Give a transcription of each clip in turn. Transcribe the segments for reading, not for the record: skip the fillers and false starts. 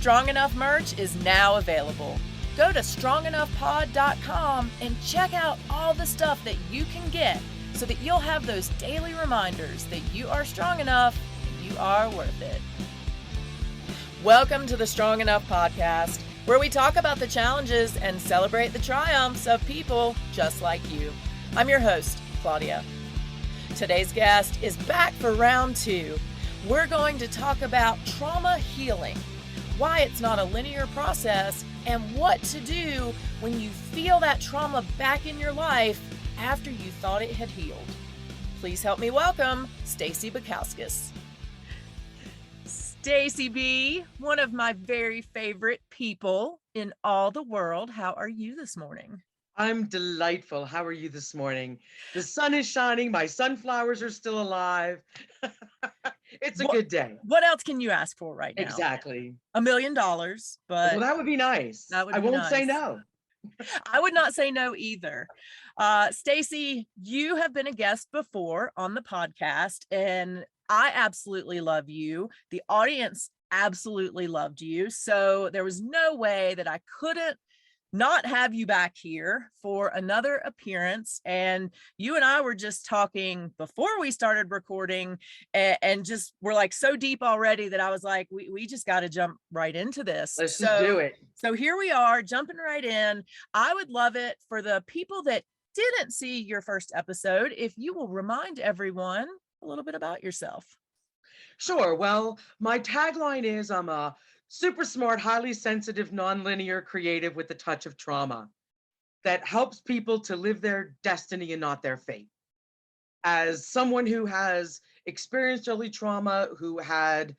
Strong Enough merch is now available. Go to strongenoughpod.com and check out all the stuff that you can get so that you'll have those daily reminders that you are strong enough and you are worth it. Welcome to the Strong Enough podcast, where we talk about the challenges and celebrate the triumphs of people just like you. I'm your host, Claudia. Today's guest is back for round 2. We're going to talk about trauma healing, why it's not a linear process, and what to do when you feel that trauma back in your life after you thought it had healed. Please help me welcome Staci Backauskas. Staci B, one of my very favorite people in all the world. How are you this morning? I'm delightful. How are you this morning? The sun is shining. My sunflowers are still alive. It's a good day. What else can you ask for right now? Exactly. $1 million, but well, that would be nice. That would I be won't nice. say no. I would not say no either. Staci, you have been a guest before on the podcast, and I absolutely love you. The audience absolutely loved you. So there was no way that I couldn't not have you back here for another appearance. And you and I were just talking before we started recording, and just we're like so deep already that I was like, we just got to jump right into this. Let's just do it. So here we are, jumping right in. I would love it for the people that didn't see your first episode, if you will remind everyone a little bit about yourself. Sure. Well, my tagline is I'm a super smart, highly sensitive, nonlinear creative with a touch of trauma that helps people to live their destiny and not their fate. As someone who has experienced early trauma, who had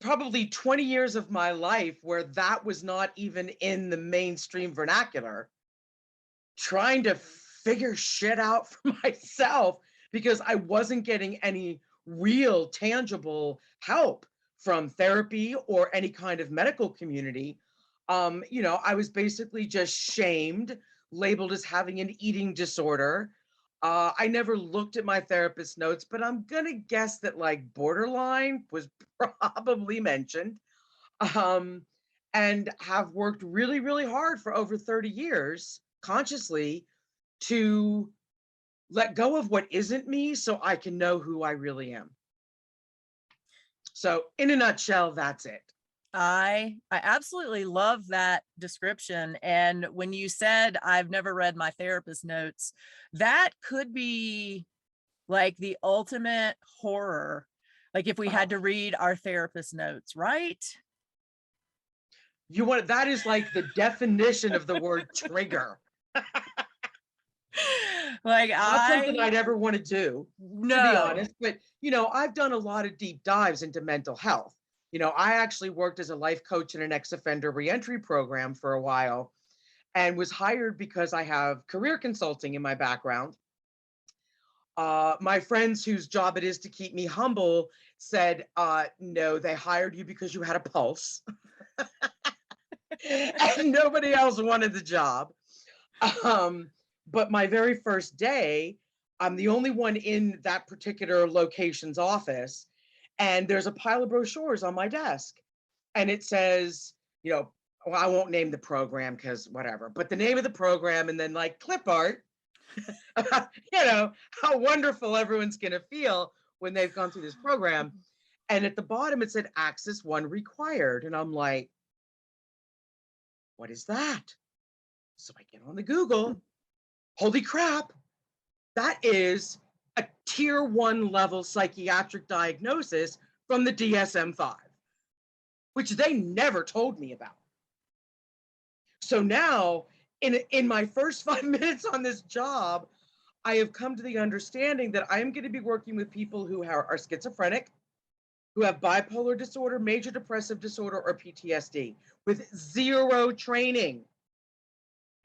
probably 20 years of my life where that was not even in the mainstream vernacular, trying to figure shit out for myself because I wasn't getting any real tangible help from therapy or any kind of medical community. I was basically just shamed, labeled as having an eating disorder. I never looked at my therapist's notes, but I'm gonna guess that like borderline was probably mentioned. And have worked really, really hard for over 30 years consciously to let go of what isn't me so I can know who I really am. So in a nutshell, that's it. I absolutely love that description. And when you said I've never read my therapist notes, that could be like the ultimate horror. Like if we had to read our therapist notes, right? That is like the definition of the word trigger. Like not something I'd ever want to do, no. to be honest. But I've done a lot of deep dives into mental health. I actually worked as a life coach in an ex-offender reentry program for a while, and was hired because I have career consulting in my background. My friends whose job it is to keep me humble said, no, they hired you because you had a pulse. And nobody else wanted the job. But my very first day, I'm the only one in that particular location's office, and there's a pile of brochures on my desk. And it says, well, I won't name the program because whatever, but the name of the program, and then like clip art, how wonderful everyone's going to feel when they've gone through this program. And at the bottom, it said Axis 1 required. And I'm like, what is that? So I get on the Google. Holy crap, that is a tier 1 level psychiatric diagnosis from the DSM-5, which they never told me about. So now, in my first 5 minutes on this job, I have come to the understanding that I am going to be working with people who are schizophrenic, who have bipolar disorder, major depressive disorder, or PTSD, with zero training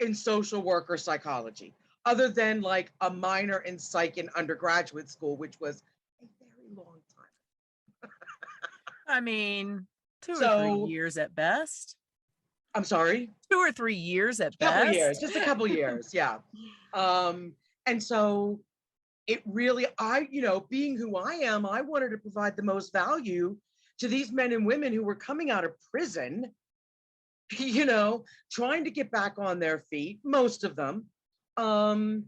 in social work or psychology, other than like a minor in psych in undergraduate school, which was a very long time. I mean, 2 or 3 years at best. I'm sorry? 2 or 3 years at best. Couple years, just a couple years, yeah. And so it really, being who I am, I wanted to provide the most value to these men and women who were coming out of prison, trying to get back on their feet, most of them. And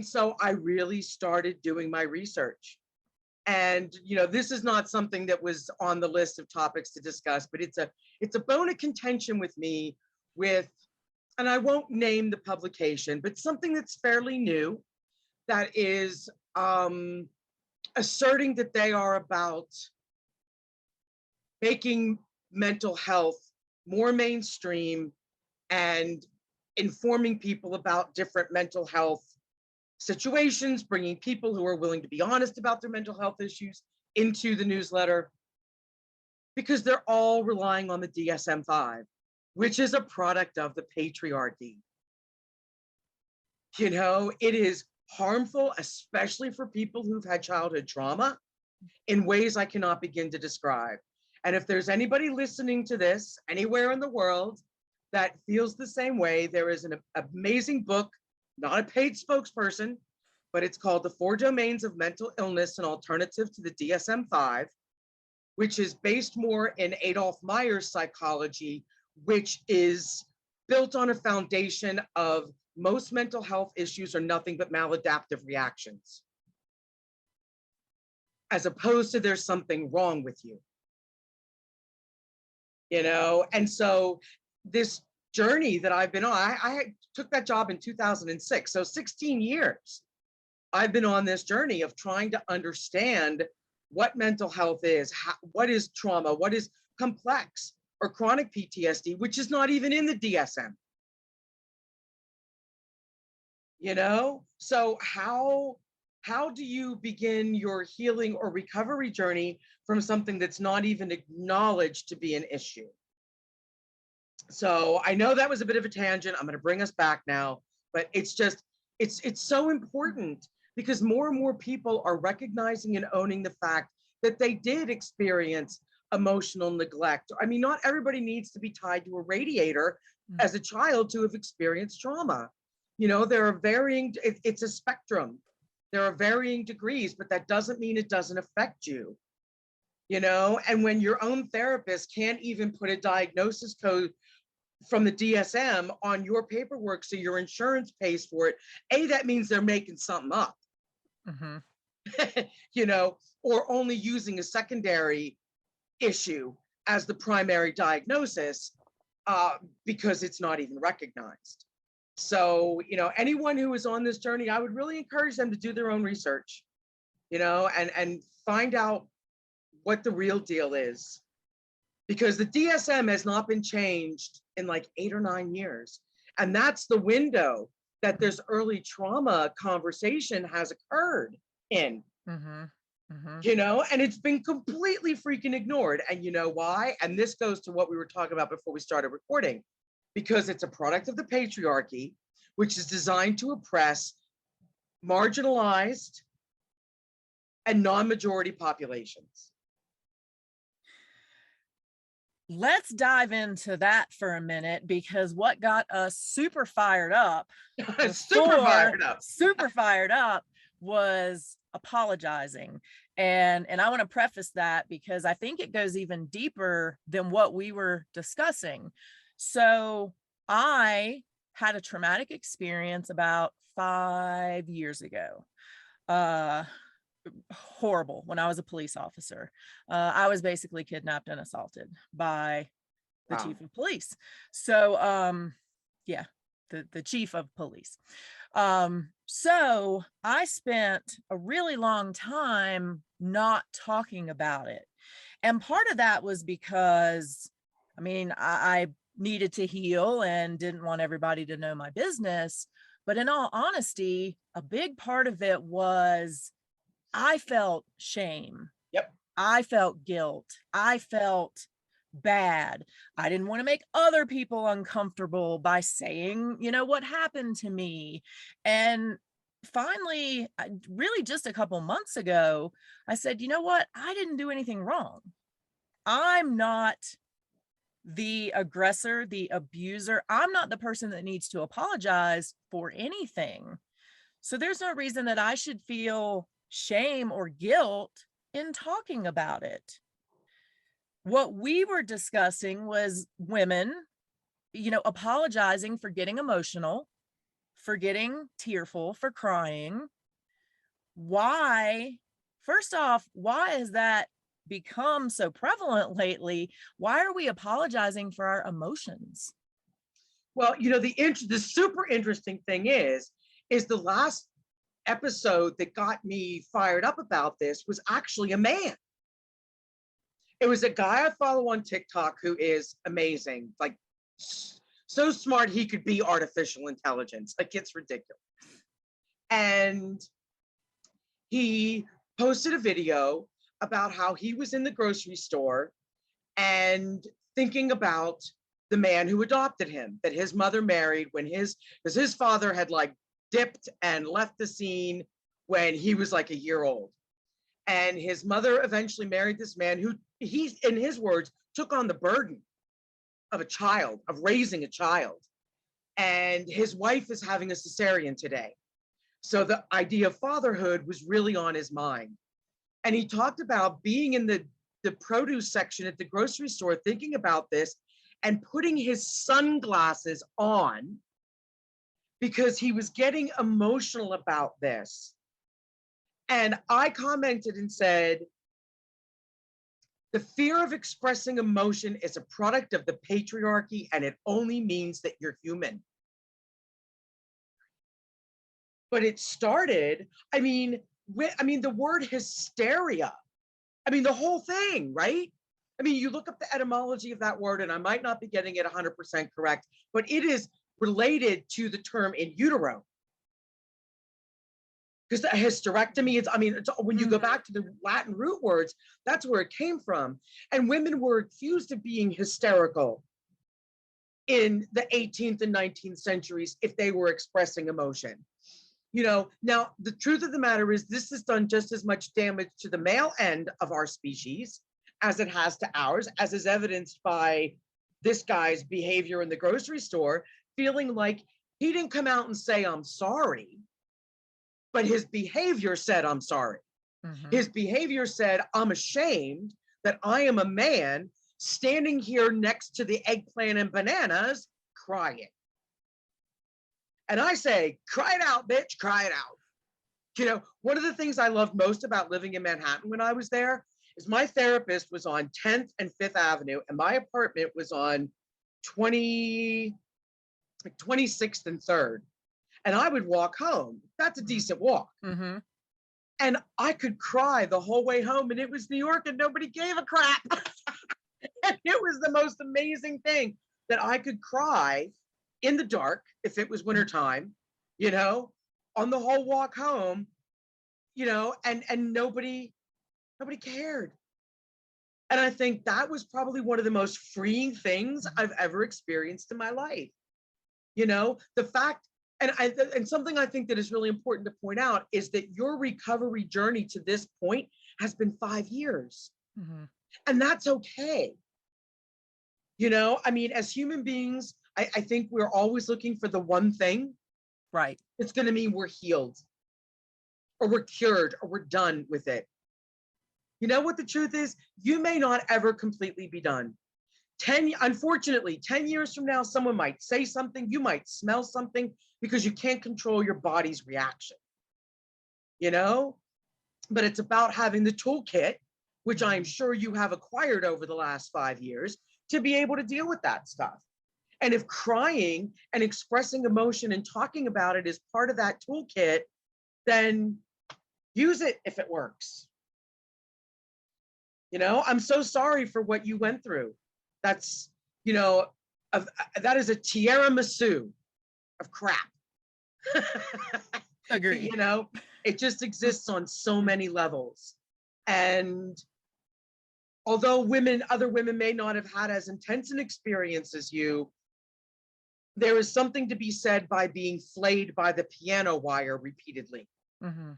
so I really started doing my research. And this is not something that was on the list of topics to discuss, but it's a bone of contention with me with, and I won't name the publication, but something that's fairly new that is asserting that they are about making mental health more mainstream and informing people about different mental health situations, bringing people who are willing to be honest about their mental health issues into the newsletter, because they're all relying on the DSM-5, which is a product of the patriarchy. It is harmful, especially for people who've had childhood trauma, in ways I cannot begin to describe. And if there's anybody listening to this anywhere in the world that feels the same way, there is an amazing book, not a paid spokesperson, but it's called The 4 Domains of Mental Illness, an Alternative to the DSM-5, which is based more in Adolf Meyer's psychology, which is built on a foundation of most mental health issues are nothing but maladaptive reactions, as opposed to there's something wrong with you. And so this journey that I've been on, I took that job in 2006. So 16 years, I've been on this journey of trying to understand what mental health is, what is trauma, what is complex or chronic PTSD, which is not even in the DSM. So how do you begin your healing or recovery journey from something that's not even acknowledged to be an issue? So I know that was a bit of a tangent. I'm going to bring us back now, but it's so important, because more and more people are recognizing and owning the fact that they did experience emotional neglect. I mean, not everybody needs to be tied to a radiator as a child to have experienced trauma. There are varying, it's a spectrum. There are varying degrees, but that doesn't mean it doesn't affect you. And when your own therapist can't even put a diagnosis code from the DSM on your paperwork so your insurance pays for it, that means they're making something up. Or only using a secondary issue as the primary diagnosis because it's not even recognized. So, anyone who is on this journey, I would really encourage them to do their own research, and find out what the real deal is, because the DSM has not been changed in like 8 or 9 years. And that's the window that this early trauma conversation has occurred in, and it's been completely freaking ignored. And you know why? And this goes to what we were talking about before we started recording, because it's a product of the patriarchy, which is designed to oppress marginalized and non-majority populations. Let's dive into that for a minute, because what got us super fired up was apologizing. And I want to preface that because I think it goes even deeper than what we were discussing. So I had a traumatic experience about 5 years ago. Horrible. When I was a police officer, I was basically kidnapped and assaulted by the chief of police. So the chief of police. So I spent a really long time not talking about it. And part of that was because, I needed to heal and didn't want everybody to know my business. But in all honesty, a big part of it was I felt shame. Yep. I felt guilt. I felt bad. I didn't want to make other people uncomfortable by saying, what happened to me. And finally, really just a couple months ago, I said, you know what? I didn't do anything wrong. I'm not the aggressor, the abuser. I'm not the person that needs to apologize for anything. So there's no reason that I should feel shame or guilt in talking about it. What we were discussing was women, apologizing for getting emotional, for getting tearful, for crying. Why, first off, why has that become so prevalent lately? Why are we apologizing for our emotions? Well, the super interesting thing is the last episode that got me fired up about this was actually a man. It was a guy I follow on TikTok who is amazing, like so smart he could be artificial intelligence. Like, it's ridiculous. And he posted a video about how he was in the grocery store and thinking about the man who adopted him, that his mother married because his father had like dipped and left the scene when he was like a year old. And his mother eventually married this man who he, in his words, took on the burden of raising a child. And his wife is having a cesarean today. So the idea of fatherhood was really on his mind. And he talked about being in the produce section at the grocery store, thinking about this and putting his sunglasses on because he was getting emotional about this. And I commented and said, the fear of expressing emotion is a product of the patriarchy, and it only means that you're human. But it started, the word hysteria, the whole thing, right? You look up the etymology of that word, and I might not be getting it 100% correct, but it is related to the term in utero. Because a hysterectomy, it's when you go back to the Latin root words, that's where it came from. And women were accused of being hysterical in the 18th and 19th centuries if they were expressing emotion. Now the truth of the matter is this has done just as much damage to the male end of our species as it has to ours, as is evidenced by this guy's behavior in the grocery store, feeling like he didn't come out and say, I'm sorry, but his behavior said, I'm sorry. Mm-hmm. His behavior said, I'm ashamed that I am a man standing here next to the eggplant and bananas crying. And I say, cry it out, bitch, cry it out. One of the things I loved most about living in Manhattan when I was there is my therapist was on 10th and 5th Avenue, and my apartment was on 26th and 3rd. And I would walk home. That's a decent walk. Mm-hmm. And I could cry the whole way home, and it was New York and nobody gave a crap. And it was the most amazing thing that I could cry in the dark if it was wintertime, on the whole walk home, and nobody cared. And I think that was probably one of the most freeing things I've ever experienced in my life. The fact, and something I think that is really important to point out is that your recovery journey to this point has been 5 years. Mm-hmm. And that's okay. As human beings, I think we're always looking for the one thing. Right. It's going to mean we're healed or we're cured or we're done with it. You know what the truth is? You may not ever completely be done. Unfortunately, 10 years from now, someone might say something, you might smell something because you can't control your body's reaction. But it's about having the toolkit, which I'm sure you have acquired over the last 5 years, to be able to deal with that stuff. And if crying and expressing emotion and talking about it is part of that toolkit, then use it if it works. I'm so sorry for what you went through. That's, that is a tiramisu of crap. Agree. It just exists on so many levels. And although other women may not have had as intense an experience as you, there is something to be said by being flayed by the piano wire repeatedly. Mm-hmm.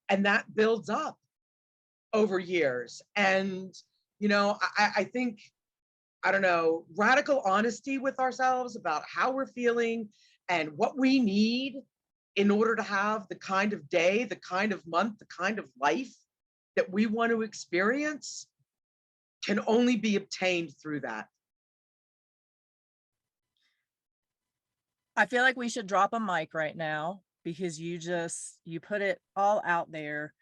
And that builds up over years. And, I think, radical honesty with ourselves about how we're feeling and what we need in order to have the kind of day, the kind of month, the kind of life that we want to experience can only be obtained through that. I feel like we should drop a mic right now because you put it all out there.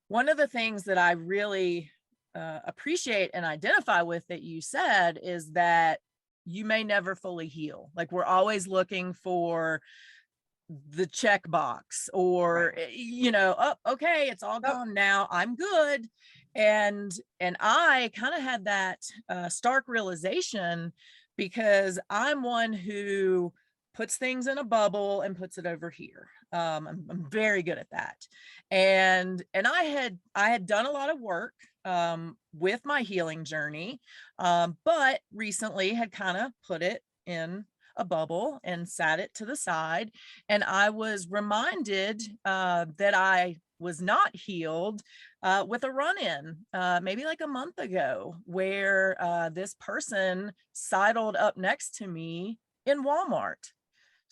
One of the things that I really appreciate and identify with that you said is that you may never fully heal. Like, we're always looking for the check box, or Right. oh, okay, it's all gone now, I'm good. And I kind of had that stark realization, because I'm one who puts things in a bubble and puts it over here. I'm very good at that. And I had done a lot of work with my healing journey, but recently had kind of put it in a bubble and sat it to the side. And I was reminded that I was not healed with a run-in maybe like a month ago, where this person sidled up next to me in Walmart.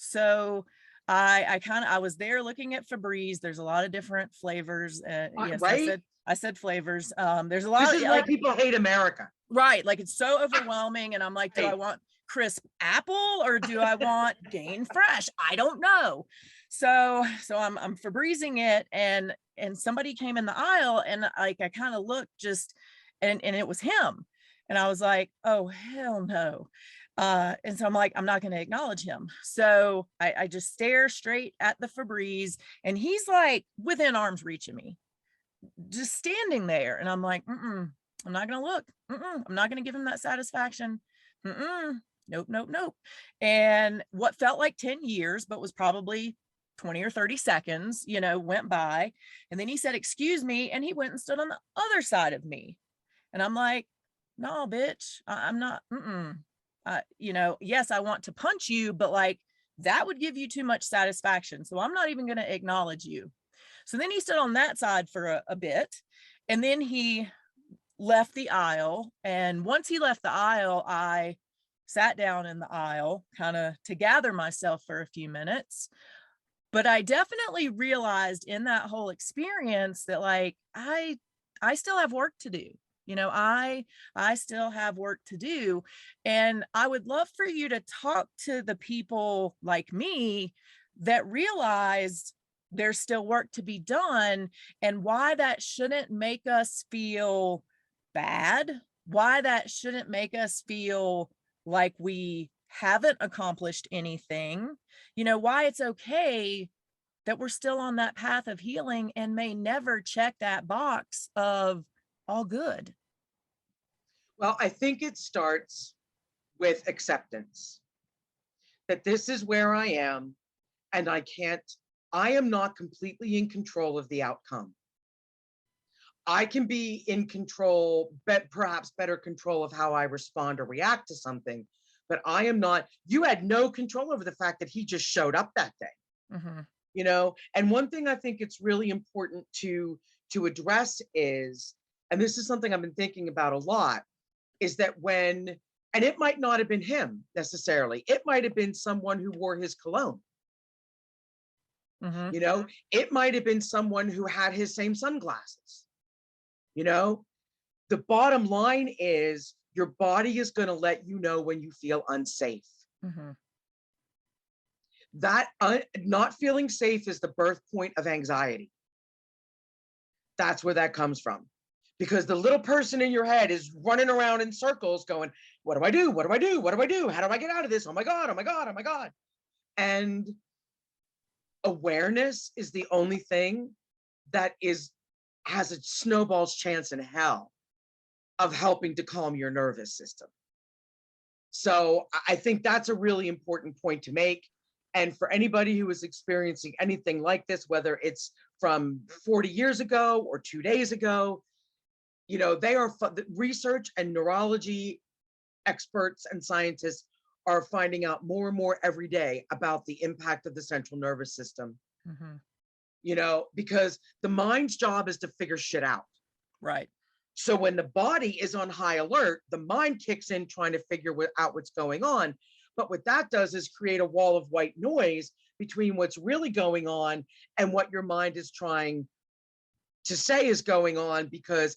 So I was there looking at Febreze. There's a lot of different flavors. Yes, Right? I said flavors. There's a This lot is of, why like, people hate America. right, like, it's so overwhelming, and I'm like, do I Right. want crisp apple or do I want Gain Fresh? I don't know. So I'm Febrezing it, and somebody came in the aisle, and like, I kind of looked, just, and it was him. And I was like, oh hell no. And so I'm like, I'm not going to acknowledge him. So I just stare straight at the Febreze, and he's like within arm's reach of me, just standing there. And I'm like, I'm not going to look. I'm not going to give him that satisfaction. Nope, nope, nope. And what felt like 10 years, but was probably 20 or 30 seconds, went by. And then he said, excuse me. And he went and stood on the other side of me. And I'm like, no, bitch, I'm not. Yes, I want to punch you, but like, that would give you too much satisfaction. So I'm not even going to acknowledge you. So then he stood on that side for a bit, and then he left the aisle. And once he left the aisle, I sat down in the aisle kind of to gather myself for a few minutes. But I definitely realized in that whole experience that, like, I still have work to do. I still have work to do. And I would love for you to talk to the people like me that realize there's still work to be done, and why that shouldn't make us feel bad, why that shouldn't make us feel like we haven't accomplished anything, why it's okay that we're still on that path of healing and may never check that box of all good. Well, I think it starts with acceptance that this is where I am, and I am not completely in control of the outcome. I can be in control, but perhaps better control of how I respond or react to something, but I am not. You had no control over the fact that he just showed up that day. And one thing I think it's really important to address is, and this is something I've been thinking about a lot, is that and it might not have been him necessarily, it might have been someone who wore his cologne. It might have been someone who had his same sunglasses. The bottom line is, your body is going to let you know when you feel unsafe. That not feeling safe is the birth point of anxiety. That's where that comes from. Because the little person in your head is running around in circles going, what do I do? What do I do? What do I do? How do I get out of this? Oh my God, oh my God, oh my God. And awareness is the only thing that has a snowball's chance in hell of helping to calm your nervous system. So I think that's a really important point to make. And for anybody who is experiencing anything like this, whether it's from 40 years ago or 2 days ago, the research and neurology experts and scientists are finding out more and more every day about the impact of the central nervous system. Because the mind's job is to figure shit out. Right. So when the body is on high alert, the mind kicks in trying to figure out what's going on. But what that does is create a wall of white noise between what's really going on and what your mind is trying to say is going on, because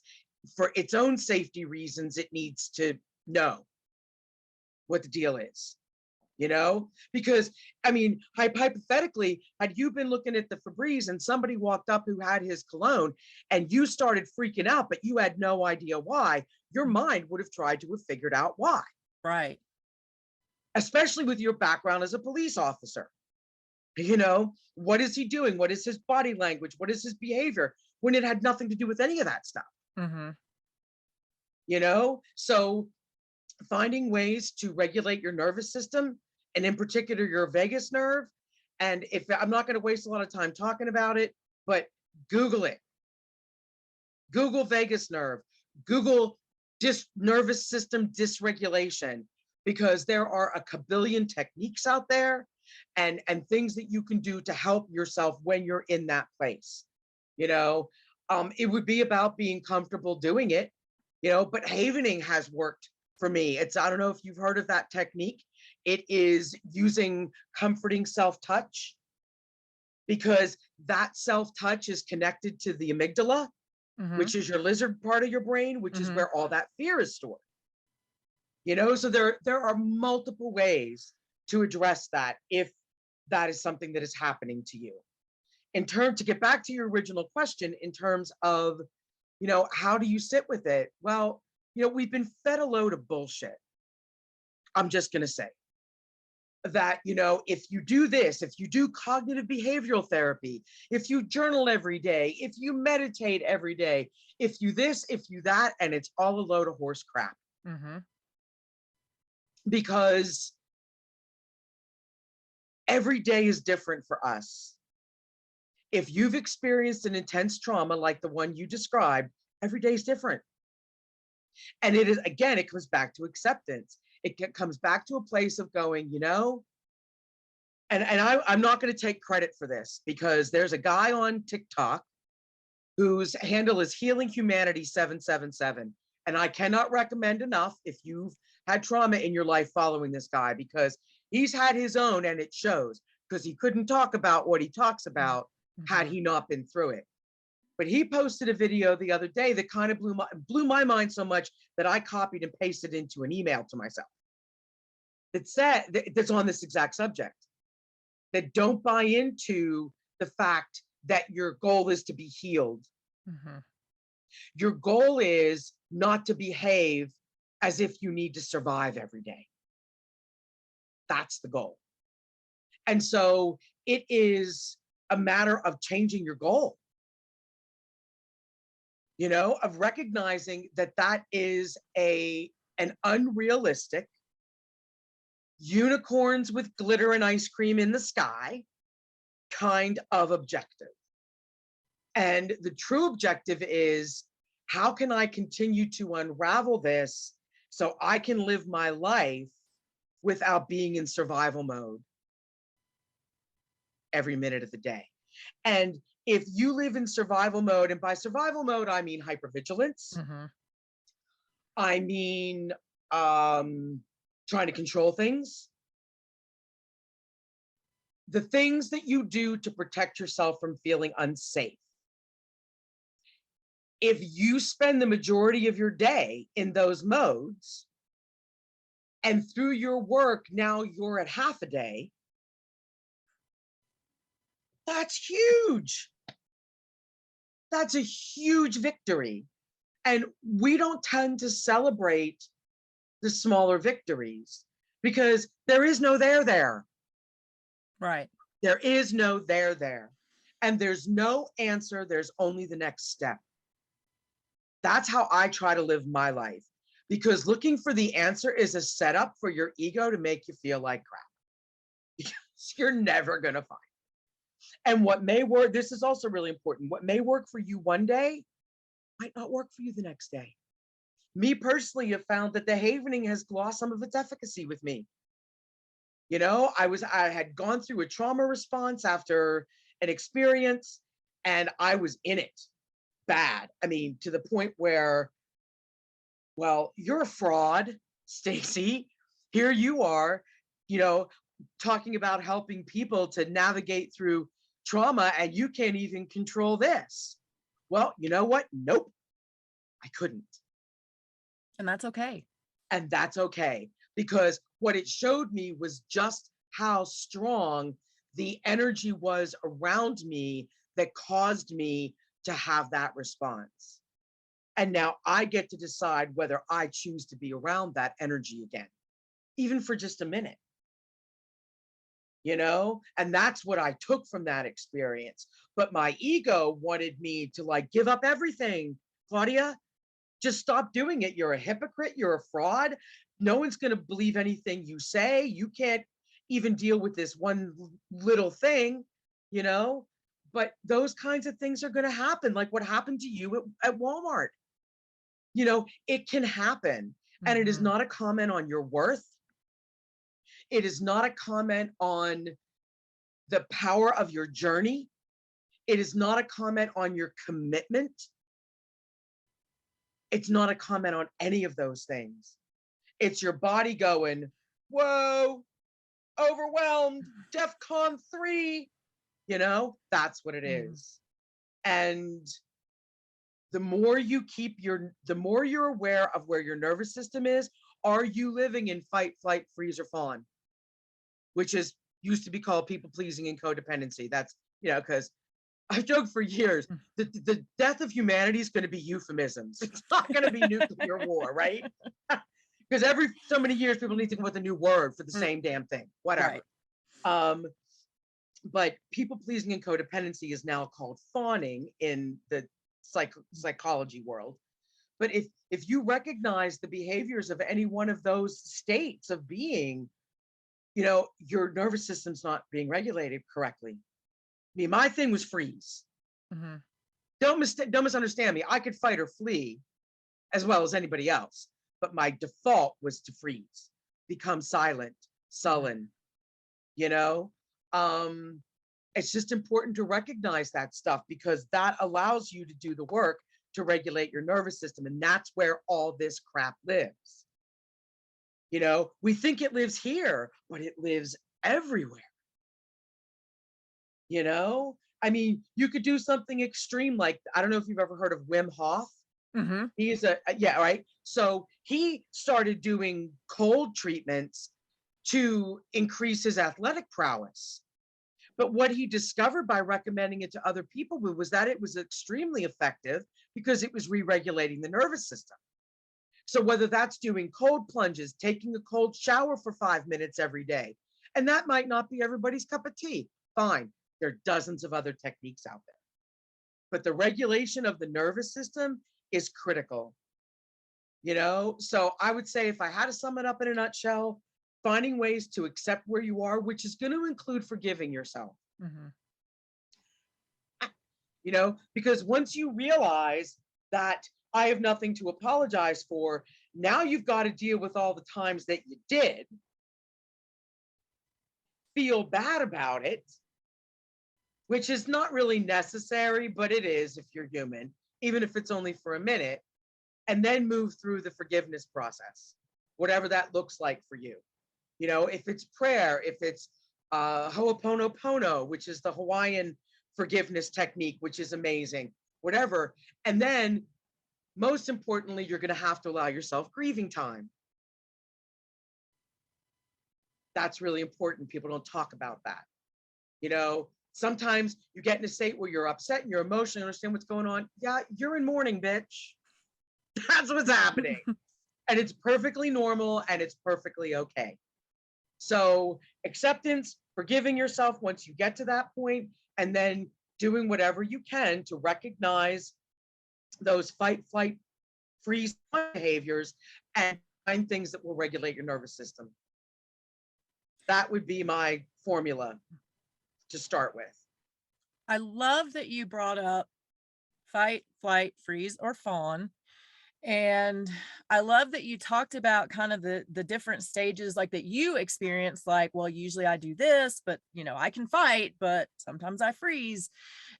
for its own safety reasons, it needs to know what the deal is, because I mean, hypothetically, had you been looking at the Febreze and somebody walked up who had his cologne and you started freaking out, but you had no idea why, your mind would have tried to have figured out why. Right. Especially with your background as a police officer. What is he doing? What is his body language? What is his behavior? When it had nothing to do with any of that stuff. Mm-hmm. So finding ways to regulate your nervous system, and in particular your vagus nerve. And if I'm not going to waste a lot of time talking about it, but Google it. Google vagus nerve, Google nervous system dysregulation, because there are a kabillion techniques out there and things that you can do to help yourself when you're in that place. It would be about being comfortable doing it, but havening has worked for me. I don't know if you've heard of that technique. It is using comforting self-touch, because that self-touch is connected to the amygdala, Mm-hmm. which is your lizard part of your brain, which is where all that fear is stored. So there are multiple ways to address that if that is something that is happening to you. To get back to your original question, in terms of, how do you sit with it? Well, we've been fed a load of bullshit. I'm just going to say that, if you do this, if you do cognitive behavioral therapy, if you journal every day, if you meditate every day, if you this, if you that, and it's all a load of horse crap. Mm-hmm. Because every day is different for us. If you've experienced an intense trauma like the one you described, every day is different. And it comes back to acceptance. It comes back to a place of going, and I'm not going to take credit for this, because there's a guy on TikTok whose handle is Healing Humanity 777. And I cannot recommend enough, if you've had trauma in your life, following this guy, because he's had his own, and it shows, because he couldn't talk about what he talks about had he not been through it. But he posted a video the other day that kind of blew my mind so much that I copied and pasted into an email to myself. That's on this exact subject. That don't buy into the fact that your goal is to be healed. Mm-hmm. Your goal is not to behave as if you need to survive every day. That's the goal. And so it is a matter of changing your goal, of recognizing that is an unrealistic, unicorns with glitter and ice cream in the sky kind of objective. And the true objective is, how can I continue to unravel this so I can live my life without being in survival mode every minute of the day? And if you live in survival mode, and by survival mode, I mean hypervigilance. Mm-hmm. I mean, trying to control things. The things that you do to protect yourself from feeling unsafe. If you spend the majority of your day in those modes, and through your work, now you're at half a day, that's huge. That's a huge victory. And we don't tend to celebrate the smaller victories, because there is no there. Right. There is no there. And there's no answer. There's only the next step. That's how I try to live my life, because looking for the answer is a setup for your ego to make you feel like crap. Because you're never going to find it. And what may work, this is also really important, what may work for you one day might not work for you the next day. Me personally have found that the havening has lost some of its efficacy with me. I had gone through a trauma response after an experience, and I was in it bad. I mean, to the point where, well, you're a fraud, Staci. Here you are, talking about helping people to navigate through trauma, and you can't even control this. Well, you know what? Nope, I couldn't. And that's okay. And that's okay, because what it showed me was just how strong the energy was around me that caused me to have that response. And now I get to decide whether I choose to be around that energy again, even for just a minute, And that's what I took from that experience. But my ego wanted me to like give up everything. Claudia, just stop doing it. You're a hypocrite. You're a fraud. No one's going to believe anything you say. You can't even deal with this one little thing, you know? But those kinds of things are going to happen, like what happened to you at Walmart. It can happen. And it is Mhm. not a comment on your worth. It is not a comment on the power of your journey. It is not a comment on your commitment. It's not a comment on any of those things. It's your body going, whoa, overwhelmed, DEFCON 3. That's what it Mhm. is. And the more you're aware of where your nervous system is, are you living in fight, flight, freeze, or fawn? Which is used to be called people pleasing and codependency. That's, because I've joked for years, the death of humanity is going to be euphemisms. It's not going to be nuclear war, right? Because every so many years, people need to come up with a new word for the same damn thing, whatever. Right. But people pleasing and codependency is now called fawning in the psychology world. But if you recognize the behaviors of any one of those states of being, your nervous system's not being regulated correctly. I mean, my thing was freeze. Mhm. Don't misunderstand me. I could fight or flee as well as anybody else, but my default was to freeze, become silent, sullen. You know, it's just important to recognize that stuff, because that allows you to do the work to regulate your nervous system, and that's where all this crap lives. We think it lives here, but it lives everywhere. I mean, you could do something extreme like, I don't know if you've ever heard of Wim Hof. Mhm. He's yeah, right. So he started doing cold treatments to increase his athletic prowess. But what he discovered by recommending it to other people was that it was extremely effective because it was re-regulating the nervous system. So whether that's doing cold plunges, taking a cold shower for 5 minutes every day, and that might not be everybody's cup of tea, fine. There are dozens of other techniques out there. But the regulation of the nervous system is critical. So I would say, if I had to sum it up in a nutshell, finding ways to accept where you are, which is going to include forgiving yourself. Mhm. Because once you realize that I have nothing to apologize for, now you've got to deal with all the times that you did, feel bad about it, which is not really necessary, but it is if you're human, even if it's only for a minute, and then move through the forgiveness process, whatever that looks like for you. If it's prayer, if it's Ho'oponopono, which is the Hawaiian forgiveness technique, which is amazing, whatever. And then, most importantly, you're going to have to allow yourself grieving time. That's really important. People don't talk about that. Sometimes you get in a state where you're upset and you're emotional, you understand what's going on. Yeah, you're in mourning, bitch. That's what's happening. And it's perfectly normal and it's perfectly okay. So acceptance, forgiving yourself once you get to that point, and then doing whatever you can to recognize those fight, flight, freeze behaviors and find things that will regulate your nervous system. That would be my formula to start with. I love that you brought up fight, flight, freeze, or fawn. And I love that you talked about kind of the different stages like that you experience, like, well, usually I do this, but I can fight, but sometimes I freeze.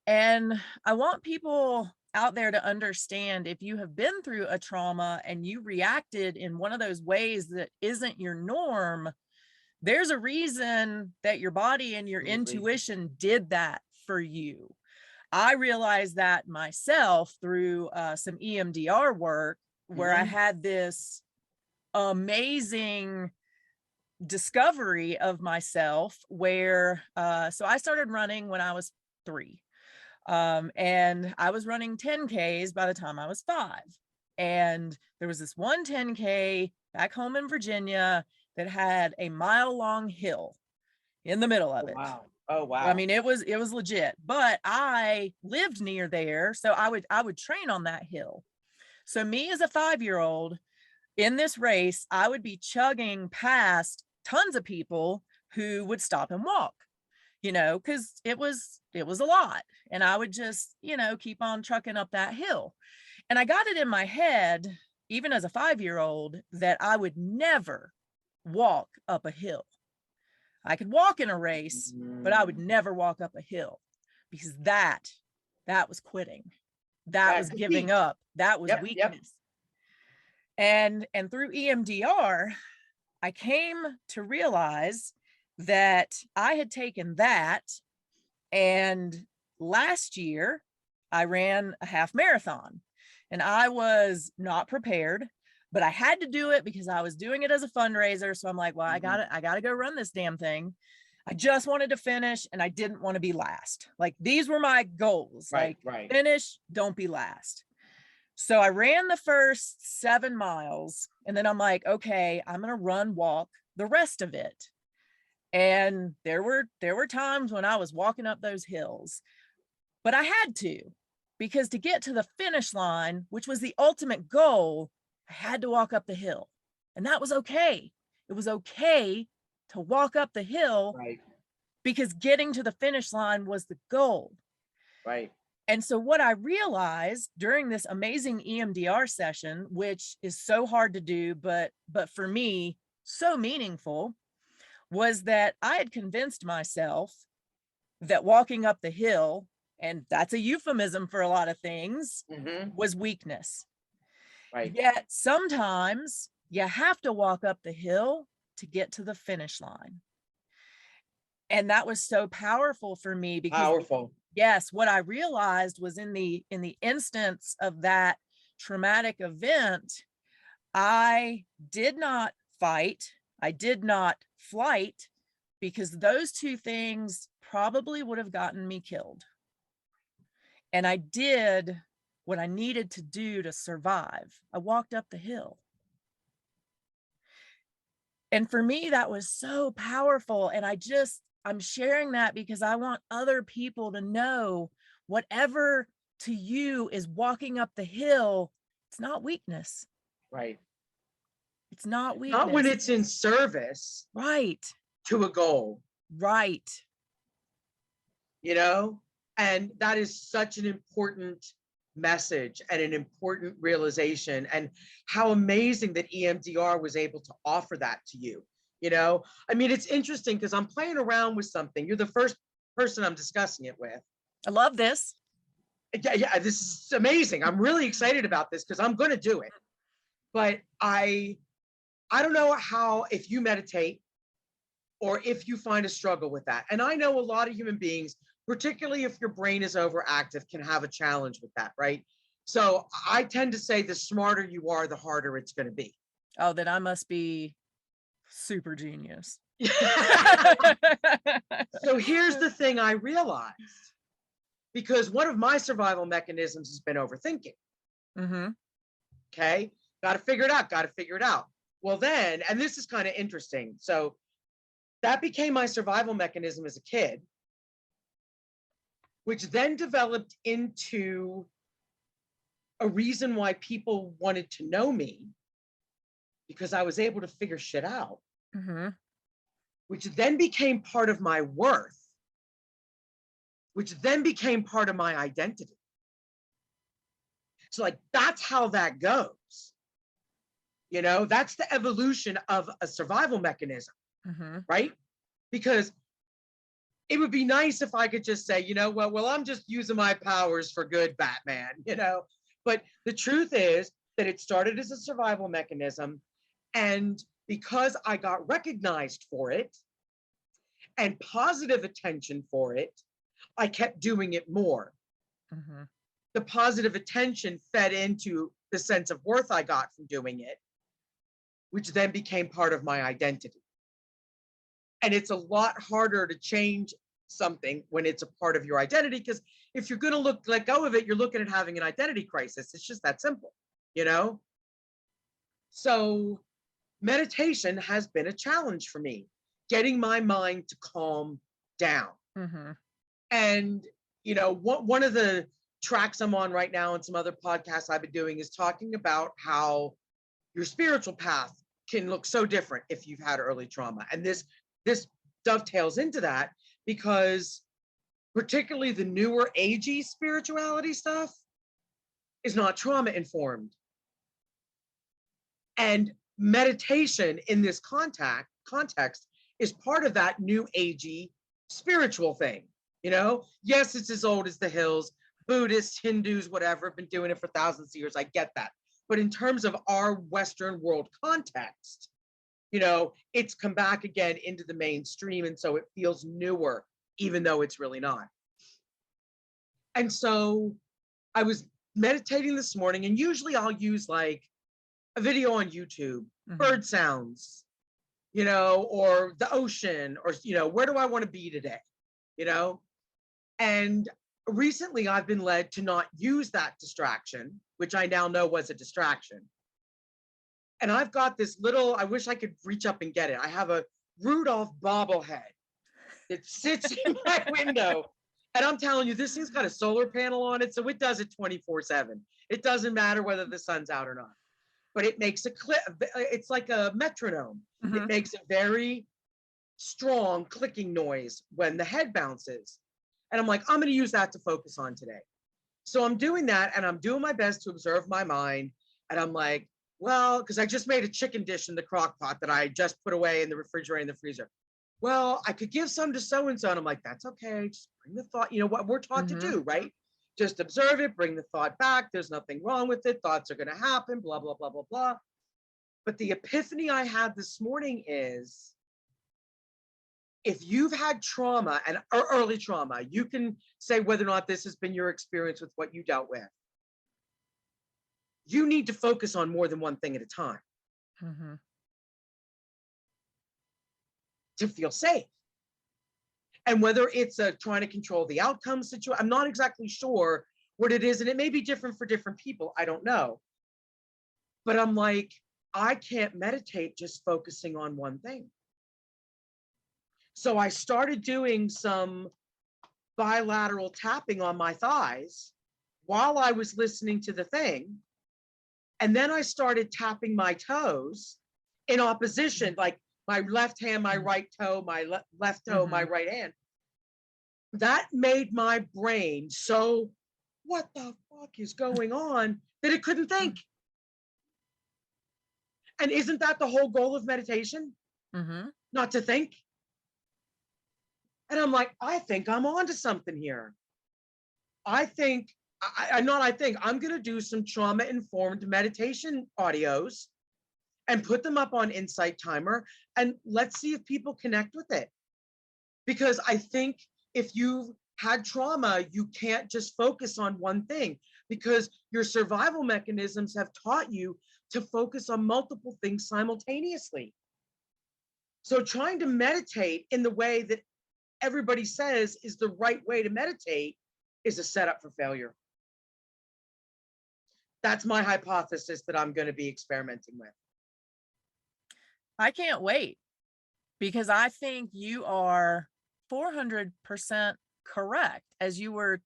And I want people out there to understand, if you have been through a trauma and you reacted in one of those ways that isn't your norm, there's a reason that your body and your Absolutely. intuition did that for you. I realized that myself through some EMDR work, where I had this amazing discovery of myself where so I started running when I was 3. And I was running 10Ks by the time I was 5. And there was this one 10K back home in Virginia that had a mile-long hill in the middle of it. Wow. Oh, wow. I mean, it was legit, but I lived near there, so I would train on that hill. So me as a 5-year-old in this race, I would be chugging past tons of people who would stop and walk, because it was a lot. And I would just, keep on trucking up that hill. And I got it in my head, even as a 5-year-old, that I would never walk up a hill. I could walk in a race, but I would never walk up a hill, because that was quitting. That was giving up. That was weakness. And through EMDR, I came to realize that I had taken that, and last year I ran a half marathon, and I was not prepared, but I had to do it because I was doing it as a fundraiser. So I'm like, well, I gotta go run this damn thing. I just wanted to finish, and I didn't want to be last. Like, these were my goals. Right. Finish, don't be last. So I ran the first 7 miles, and then I'm like, okay, I'm going to walk the rest of it. And there were times when I was walking up those hills, but I had to, because to get to the finish line, which was the ultimate goal, I had to walk up the hill. And that was okay. It was okay to walk up the hill, because getting to the finish line was the goal. Right. And so what I realized during this amazing EMDR session, which is so hard to do, but for me, so meaningful, was that I had convinced myself that walking up the hill, and that's a euphemism for a lot of things, was weakness. Right. Yet sometimes you have to walk up the hill to get to the finish line. And that was so powerful for me, because yes, what I realized was in the instance of that traumatic event, I did not fight, I did not flight, because those two things probably would have gotten me killed. And I did what I needed to do to survive. I walked up the hill. And for me, that was so powerful. And I'm sharing that because I want other people to know, whatever to you is walking up the hill, it's not weakness. Right. It's not weakness. Not when it's in service. Right. To a goal. Right. And that is such an important message and an important realization, and how amazing that EMDR was able to offer that to you. I mean, it's interesting because I'm playing around with something. You're the first person I'm discussing it with. I love this. Yeah, this is amazing. I'm really excited about this because I'm going to do it. But I don't know if you meditate or if you find a struggle with that. And I know a lot of human beings, particularly if your brain is overactive, can have a challenge with that, right? So I tend to say the smarter you are, the harder it's going to be. Oh, then I must be super genius. So here's the thing I realized, because one of my survival mechanisms has been overthinking. Okay, got to figure it out. Well then, and this is kind of interesting. So that became my survival mechanism as a kid, which then developed into a reason why people wanted to know me, because I was able to figure shit out, which then became part of my worth, which then became part of my identity. So that's how that goes. That's the evolution of a survival mechanism, right? Because it would be nice if I could just say, well, I'm just using my powers for good, Batman, But the truth is that it started as a survival mechanism. And because I got recognized for it and positive attention for it, I kept doing it more. Mhm. The positive attention fed into the sense of worth I got from doing it, which then became part of my identity. And it's a lot harder to change something when it's a part of your identity, because if you're going to let go of it, you're looking at having an identity crisis. It's just that simple, you know? So meditation has been a challenge for me, getting my mind to calm down. Mhm. And, one of the tracks I'm on right now and some other podcasts I've been doing is talking about how your spiritual path can look so different if you've had early trauma. And this dovetails into that, because particularly the newer agey spirituality stuff is not trauma informed. And meditation in this context is part of that new agey spiritual thing. Yes, it's as old as the hills. Buddhists, Hindus, whatever, have been doing it for thousands of years. I get that. But in terms of our Western world context, it's come back again into the mainstream. And so it feels newer, even though it's really not. And so I was meditating this morning, and usually I'll use like a video on YouTube, bird sounds, or the ocean, or, where do I want to be today? And recently I've been led to not use that distraction, which I now know was a distraction. And I've got this little, I wish I could reach up and get it. I have a Rudolph bobblehead that sits in my window. And I'm telling you, this thing's got a solar panel on it, so it does it 24/7. It doesn't matter whether the sun's out or not. But it makes a click. It's like a metronome. It makes a very strong clicking noise when the head bounces. And I'm like, I'm going to use that to focus on today. So I'm doing that, and I'm doing my best to observe my mind. And I'm like, well, because I just made a chicken dish in the crock pot that I just put away in the refrigerator and the freezer. Well, I could give some to so-and-so. And I'm like, that's okay. Just bring the thought, what we're taught to do, right? Just observe it, bring the thought back. There's nothing wrong with it. Thoughts are going to happen, blah, blah, blah, blah, blah. But the epiphany I had this morning is, if you've had trauma or early trauma, you can say whether or not this has been your experience with what you dealt with. You need to focus on more than one thing at a time to feel safe. And whether it's trying to control the outcome situation, I'm not exactly sure what it is. And it may be different for different people. I don't know. But I'm like, I can't meditate just focusing on one thing. So I started doing some bilateral tapping on my thighs while I was listening to the thing. And then I started tapping my toes in opposition, like my left hand, my right toe, my left toe, my right hand. That made my brain so, what the fuck is going on, that it couldn't think. And isn't that the whole goal of meditation? Not to think? And I'm like, I think I'm onto something here. I'm going to do some trauma-informed meditation audios and put them up on Insight Timer, and let's see if people connect with it. Because I think if you've had trauma, you can't just focus on one thing, because your survival mechanisms have taught you to focus on multiple things simultaneously. So trying to meditate in the way that everybody says is the right way to meditate is a setup for failure. That's my hypothesis that I'm going to be experimenting with. I can't wait, because I think you are 400% correct. As you were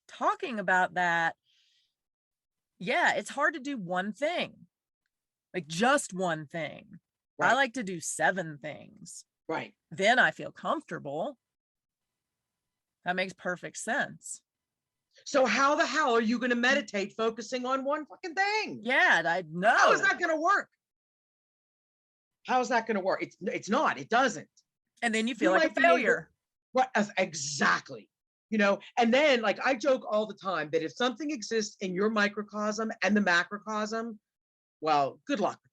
talking about that, yeah, it's hard to do one thing, like just one thing. Right. I like to do 7 things. Right. Then I feel comfortable. That makes perfect sense. So how the hell are you going to meditate focusing on one fucking thing? Yeah, I know. How is that going to work? How is that going to work? It's not. It doesn't. And then you feel like a failure. What? Exactly. And then, like, I joke all the time that if something exists in your microcosm and the macrocosm, well, good luck with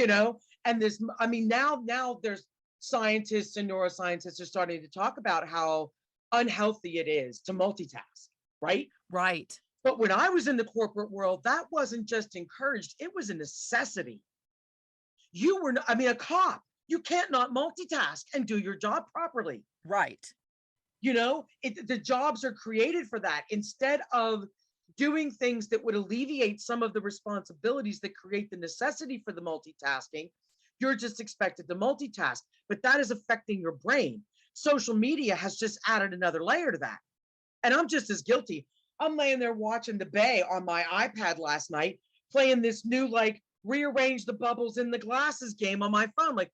that. And this, now there's scientists and neuroscientists are starting to talk about how unhealthy it is to multitask, right? Right. But when I was in the corporate world, that wasn't just encouraged, it was a necessity. You were, I mean, a cop, you can't not multitask and do your job properly. Right. The jobs are created for that. Instead of doing things that would alleviate some of the responsibilities that create the necessity for the multitasking, you're just expected to multitask. But that is affecting your brain. Social media has just added another layer to that. And I'm just as guilty. I'm laying there watching The Bay on my iPad last night, playing this new, like, rearrange the bubbles in the glasses game on my phone. Like,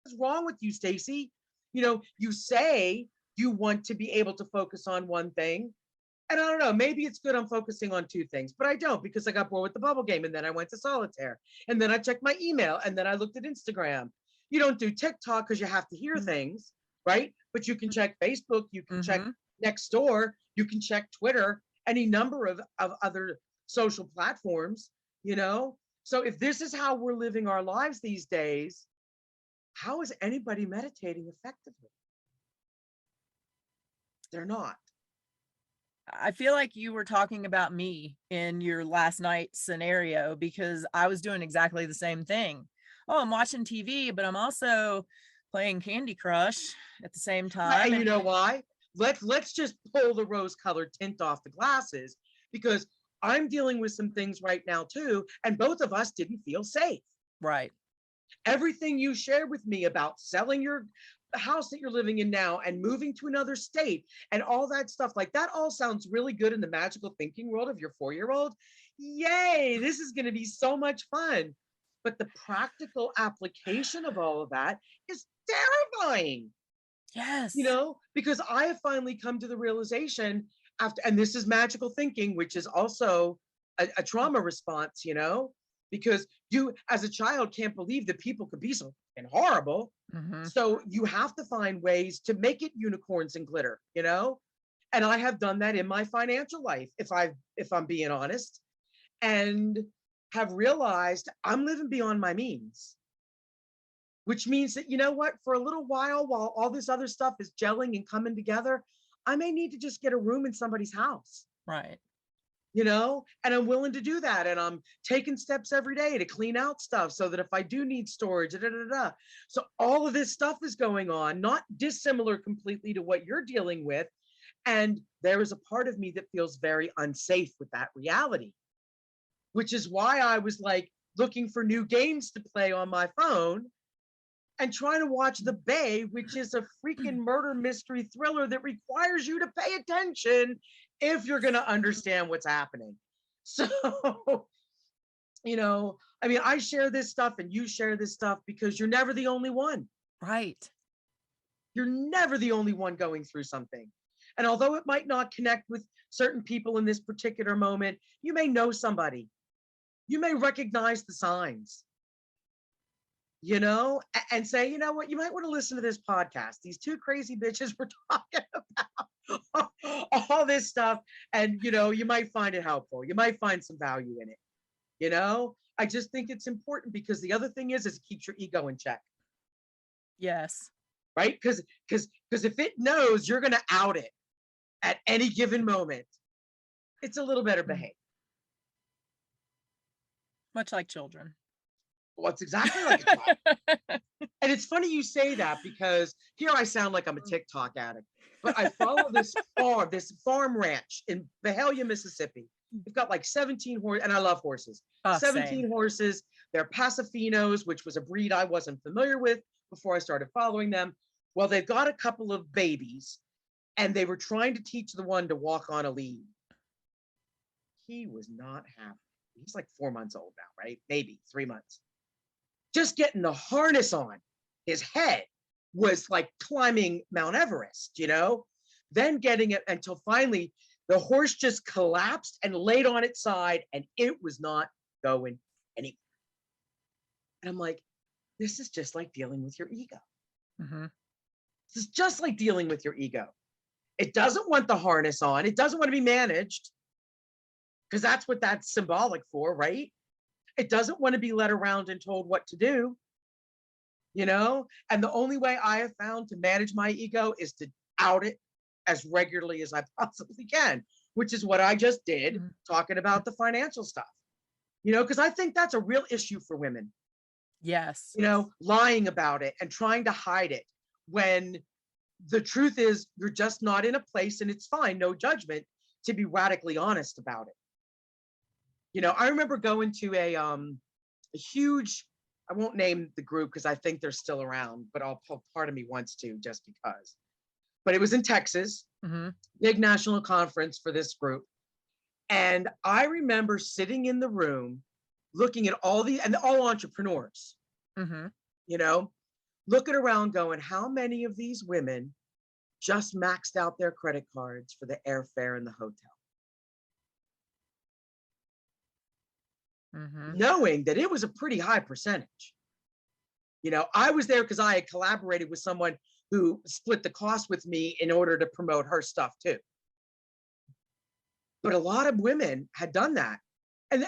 what's wrong with you, Staci? You say you want to be able to focus on one thing. And I don't know, maybe it's good I'm focusing on two things, but I don't, because I got bored with the bubble game, and then I went to solitaire, and then I checked my email, and then I looked at Instagram. You don't do TikTok because you have to hear things, right? But you can check Facebook, you can check next door, you can check Twitter, any number of other social platforms, So if this is how we're living our lives these days, how is anybody meditating effectively? They're not. I feel like you were talking about me in your last night scenario, because I was doing exactly the same thing. Oh, I'm watching TV, but I'm also playing Candy Crush at the same time. And you know why? Let's just pull the rose-colored tint off the glasses, because I'm dealing with some things right now too, and both of us didn't feel safe. Right. Everything you shared with me about selling your house that you're living in now and moving to another state and all that stuff, like, that all sounds really good in the magical thinking world of your 4-year-old. Yay, this is going to be so much fun. But the practical application of all of that is terrifying. Yes. Because I have finally come to the realization after, and this is magical thinking, which is also a trauma response, because you as a child can't believe that people could be so horrible. So you have to find ways to make it unicorns and glitter, and I have done that in my financial life, if I'm being honest, and have realized I'm living beyond my means. Which means that, for a little while all this other stuff is gelling and coming together, I may need to just get a room in somebody's house. Right. And I'm willing to do that. And I'm taking steps every day to clean out stuff so that if I do need storage, So all of this stuff is going on, not dissimilar completely to what you're dealing with. And there is a part of me that feels very unsafe with that reality, which is why I was like looking for new games to play on my phone and trying to watch The Bay, which is a freaking murder mystery thriller that requires you to pay attention if you're going to understand what's happening. So, I share this stuff and you share this stuff because you're never the only one. Right. You're never the only one going through something. And although it might not connect with certain people in this particular moment, you may know somebody. You may recognize the signs. And say, you know what, you might want to listen to this podcast. These two crazy bitches were talking about all this stuff, and you might find it helpful. You might find some value in it. I just think it's important, because the other thing is it keeps your ego in check. Yes. Right? Because if it knows you're going to out it at any given moment, it's a little better behaved. Much like children. Well, it's exactly like a child. And it's funny you say that, because here I sound like I'm a TikTok addict, but I follow this farm ranch in Mahalia, Mississippi. They've got like 17 horses, and I love horses. 17 same. horses. They're Pasafinos, which was a breed I wasn't familiar with before I started following them. Well, they've got a couple of babies, and they were trying to teach the one to walk on a lead. He was not happy. He's like 4 months old now, right? Maybe 3 months. Just getting the harness on his head was like climbing Mount Everest, then getting it until finally the horse just collapsed and laid on its side, and it was not going anywhere. And I'm like, this is just like dealing with your ego. This is just like dealing with your ego. It doesn't want the harness on. It doesn't want to be managed, because that's what that's symbolic for, right? It doesn't want to be led around and told what to do, And the only way I have found to manage my ego is to out it as regularly as I possibly can, which is what I just did, Mhm. talking about the financial stuff. Because I think that's a real issue for women, Yes. lying about it and trying to hide it when the truth is you're just not in a place, and it's fine, no judgment, to be radically honest about it. I remember going to a huge, I won't name the group because I think they're still around, but part of me wants to just because. But it was in Texas, Mm-hmm. big national conference for this group. And I remember sitting in the room looking at all entrepreneurs, Mm-hmm. you know, looking around going, how many of these women just maxed out their credit cards for the airfare and the hotel? Mm-hmm. Knowing that it was a pretty high percentage. I was there because I had collaborated with someone who split the cost with me in order to promote her stuff too. But a lot of women had done that. And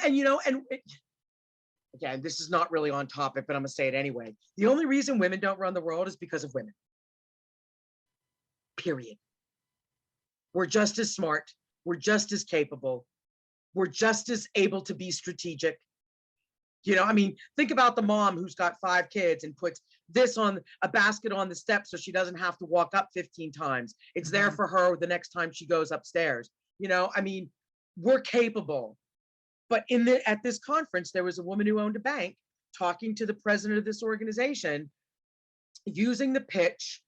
again, this is not really on topic, but I'm going to say it anyway. The only reason women don't run the world is because of women. Period. We're just as smart. We're just as capable. We're just as able to be strategic. Think about the mom who's got 5 kids and puts this on a basket on the steps so she doesn't have to walk up 15 times. It's Mm-hmm. there for her the next time she goes upstairs. We're capable. But at this conference, there was a woman who owned a bank talking to the president of this organization, using the pitch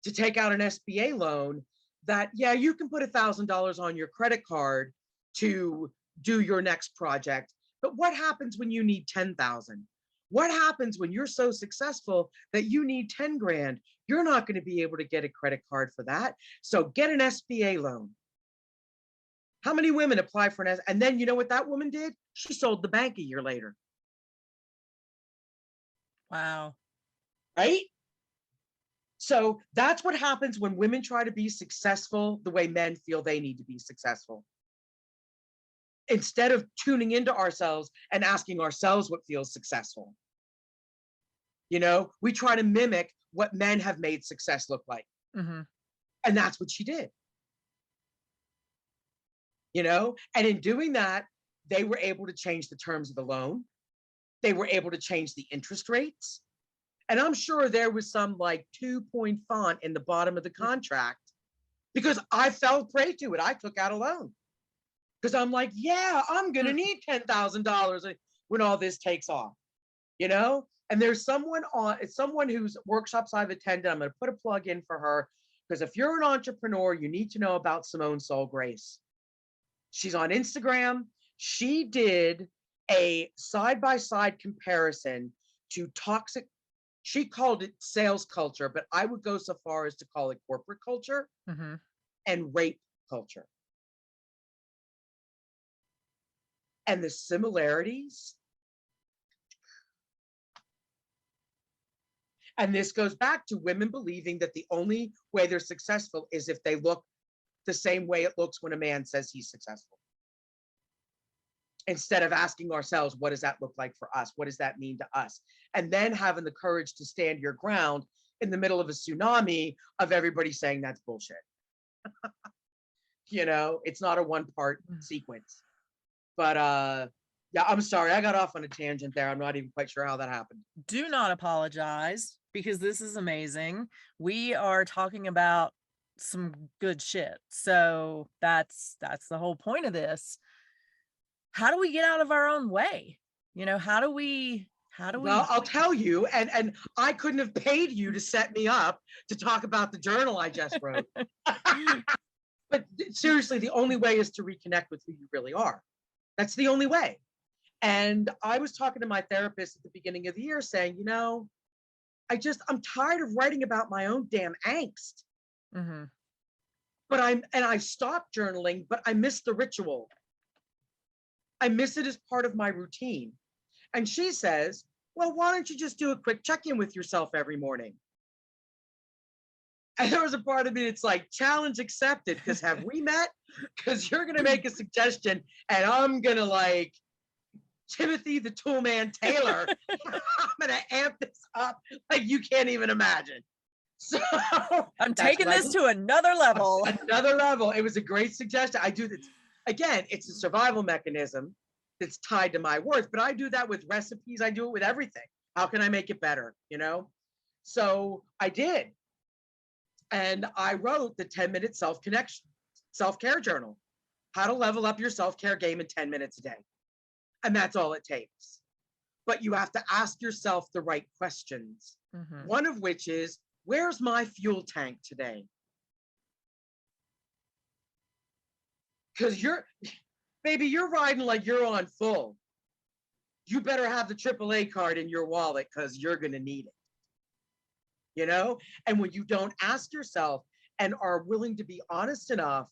to take out an SBA loan that, yeah, you can put $1,000 on your credit card to do your next project. But what happens when you need 10,000? What happens when you're so successful that you need 10 grand? You're not going to be able to get a credit card for that. So get an SBA loan. How many women apply for an? And then you know what that woman did? She sold the bank a year later. Wow. Right? So that's what happens when women try to be successful the way men feel they need to be successful. Instead of tuning into ourselves and asking ourselves what feels successful. We try to mimic what men have made success look like. Mm-hmm. And that's what she did. And in doing that, they were able to change the terms of the loan. They were able to change the interest rates. And I'm sure there was some like 2-point font in the bottom of the contract because I fell prey to it. I took out a loan because I'm like, yeah, I'm going to need $10,000 when all this takes off, And there's someone whose workshops I've attended. I'm going to put a plug in for her because if you're an entrepreneur, you need to know about Simone Soul Grace. She's on Instagram. She did a side-by-side comparison to toxic. She called it sales culture, but I would go so far as to call it corporate culture Mm-hmm. and rape culture. And the similarities. And this goes back to women believing that the only way they're successful is if they look the same way it looks when a man says he's successful. Instead of asking ourselves, what does that look like for us? What does that mean to us? And then having the courage to stand your ground in the middle of a tsunami of everybody saying that's bullshit. It's not a one-part sequence. But yeah, I'm sorry. I got off on a tangent there. I'm not even quite sure how that happened. Do not apologize because this is amazing. We are talking about some good shit. So that's the whole point of this. How do we get out of our own way? How do we Well, I'll tell you, and I couldn't have paid you to set me up to talk about the journal I just wrote. But seriously, the only way is to reconnect with who you really are. That's the only way. And I was talking to my therapist at the beginning of the year saying, I'm tired of writing about my own damn angst. Mm-hmm. But I stopped journaling, but I miss the ritual. I miss it as part of my routine. And she says, well, why don't you just do a quick check-in with yourself every morning? And there was a part of me that's like, challenge accepted, because have we met? Because you're going to make a suggestion and I'm going to like Timothy the Toolman Taylor. I'm going to amp this up like you can't even imagine. So I'm that's taking what I this did. to another level. Another level. It was a great suggestion. I do this again. It's a survival mechanism that's tied to my worth, but I do that with recipes. I do it with everything. How can I make it better? You know? So I did. And I wrote the 10-minute self-care journal, how to level up your self-care game in 10 minutes a day. And that's all it takes. But you have to ask yourself the right questions. Mm-hmm. One of which is, where's my fuel tank today? Because baby, you're riding like you're on full. You better have the AAA card in your wallet because you're going to need it. You know? And when you don't ask yourself and are willing to be honest enough,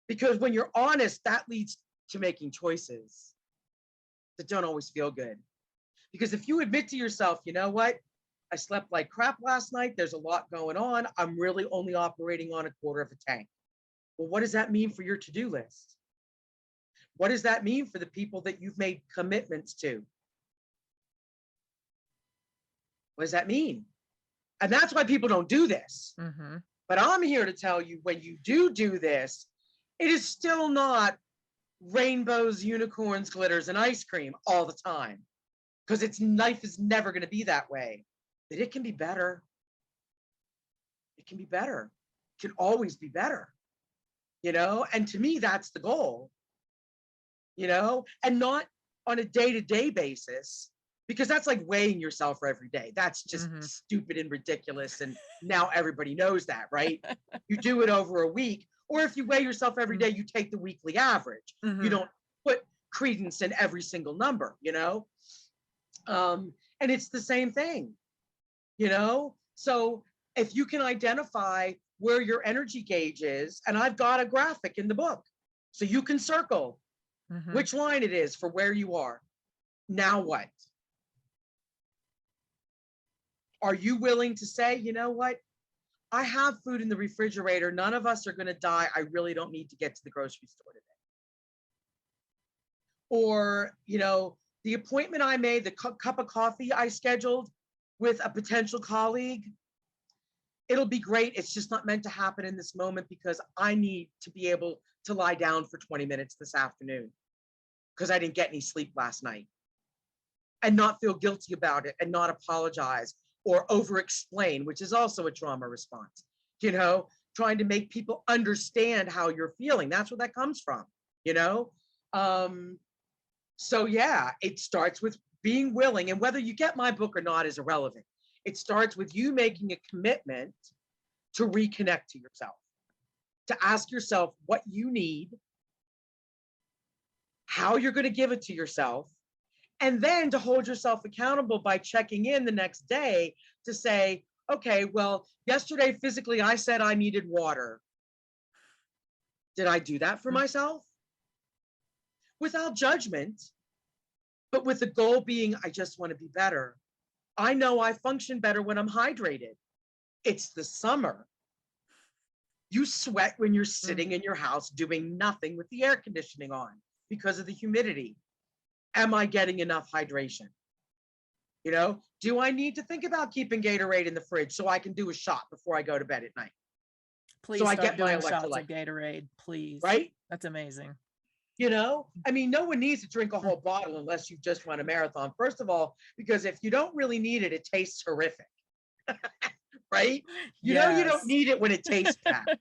because when you're honest, that leads to making choices that don't always feel good. Because if you admit to yourself, you know what? I slept like crap last night. There's a lot going on. I'm really only operating on a quarter of a tank. Well, what does that mean for your to-do list? What does that mean for the people that you've made commitments to? What does that mean? And that's why people don't do this. Mm-hmm. But I'm here to tell you, when you do this, it is still not rainbows, unicorns, glitters, and ice cream all the time. Because life is never going to be that way. But it can be better. It can be better. It can always be better. You know? And to me, that's the goal. You know? And not on a day-to-day basis, because that's like weighing yourself for every day. That's just stupid and ridiculous. And now everybody knows that, right? You do it over a week. Or if you weigh yourself every day, you take the weekly average. You don't put credence in every single number, you know? And it's the same thing, you know? So if you can identify where your energy gauge is, and I've got a graphic in the book, so you can circle which line it is for where you are. Now what? Are you willing to say, you know what? I have food in the refrigerator. None of us are going to die. I really don't need to get to the grocery store today. Or, you know, the appointment I made, the cup of coffee I scheduled with a potential colleague, it'll be great. It's just not meant to happen in this moment because I need to be able to lie down for 20 minutes this afternoon because I didn't get any sleep last night, and not feel guilty about it and not apologize or over explain, which is also a trauma response, you know, trying to make people understand how you're feeling. That's where that comes from, you know? So yeah, it starts with being willing, and whether you get my book or not is irrelevant. It starts with you making a commitment to reconnect to yourself, to ask yourself what you need, how you're going to give it to yourself, and then to hold yourself accountable by checking in the next day to say, okay, well, yesterday physically I said I needed water. Did I do that for myself? Without judgment, but with the goal being, I just want to be better. I know I function better when I'm hydrated. It's the summer. You sweat when you're sitting in your house doing nothing with the air conditioning on because of the humidity. Am I getting enough hydration? You know, do I need to think about keeping Gatorade in the fridge so I can do a shot before I go to bed at night? Please so I start get my doing shots of electrolyte. Gatorade, please. Right? That's amazing. You know, I mean, no one needs to drink a whole bottle unless you just run a marathon. First of all, because if you don't really need it, it tastes horrific. Right? You know, you don't need it when it tastes bad.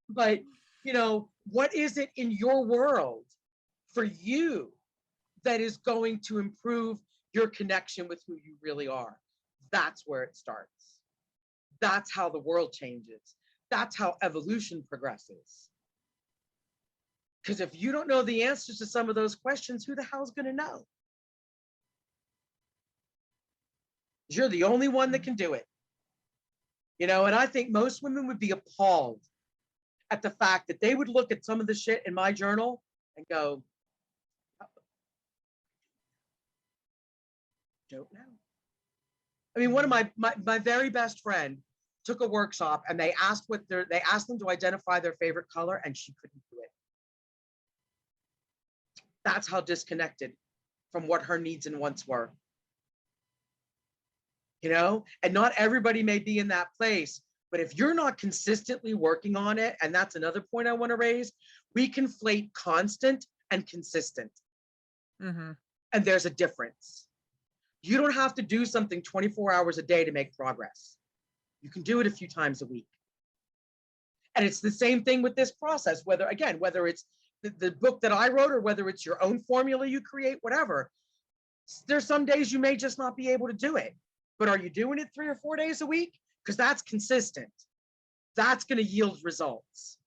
But, you know, what is it in your world for you that is going to improve your connection with who you really are? That's where it starts. That's how the world changes. That's how evolution progresses. Because if you don't know the answers to some of those questions, who the hell's going to know? You're the only one that can do it. You know, and I think most women would be appalled at the fact that they would look at some of the shit in my journal and go, don't know. I mean, one of my very best friend took a workshop and they asked them to identify their favorite color and she couldn't do it. That's how disconnected from what her needs and wants were. and not everybody may be in that place. But if you're not consistently working on it, and that's another point I want to raise, we conflate constant and consistent. Mm-hmm. And there's a difference. You don't have to do something 24 hours a day to make progress. You can do it a few times a week. And it's the same thing with this process, whether it's the book that I wrote or whether it's your own formula you create, whatever. There's some days you may just not be able to do it. But are you doing it 3 or 4 days a week? Because that's consistent. That's going to yield results.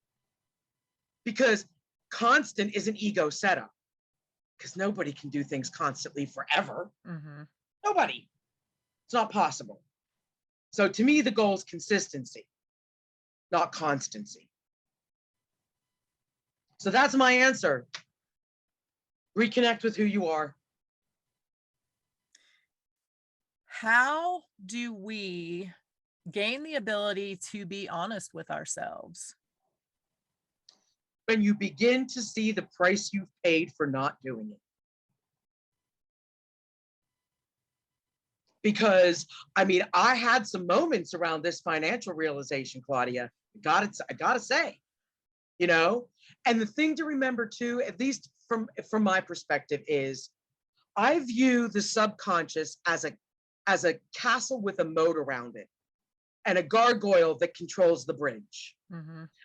Because constant is an ego setup. Because nobody can do things constantly forever. Mm-hmm. Nobody. It's not possible. So to me, the goal is consistency, not constancy. So that's my answer. Reconnect with who you are. How do we gain the ability to be honest with ourselves? When you begin to see the price you've paid for not doing it. Because, I had some moments around this financial realization, Claudia. I gotta say, and the thing to remember too, at least from my perspective, is I view the subconscious as a castle with a moat around it and a gargoyle that controls the bridge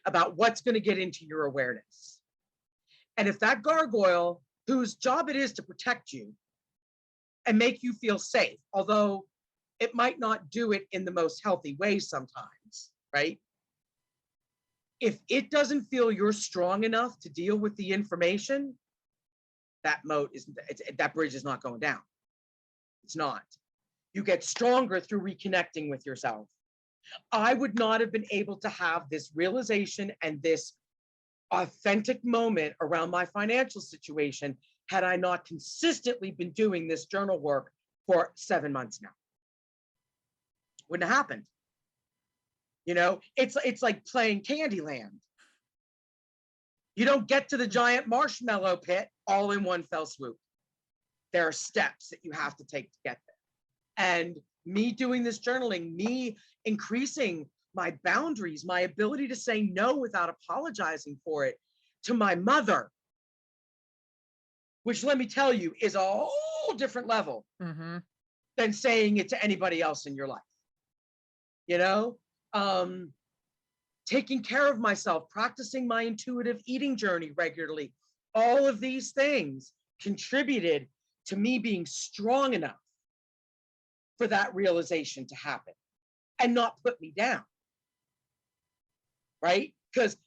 about what's going to get into your awareness. And if that gargoyle, whose job it is to protect you and make you feel safe, although it might not do it in the most healthy way sometimes, right? If it doesn't feel you're strong enough to deal with the information, that bridge is not going down. It's not. You get stronger through reconnecting with yourself. I would not have been able to have this realization and this authentic moment around my financial situation had I not consistently been doing this journal work for 7 months now. Wouldn't have happened. It's like playing Candyland. You don't get to the giant marshmallow pit all in one fell swoop. There are steps that you have to take to get there. And me doing this journaling, me increasing my boundaries, my ability to say no without apologizing for it to my mother, which, let me tell you, is a whole different level than saying it to anybody else in your life. Taking care of myself, practicing my intuitive eating journey regularly, all of these things contributed to me being strong enough for that realization to happen and not put me down, right? Because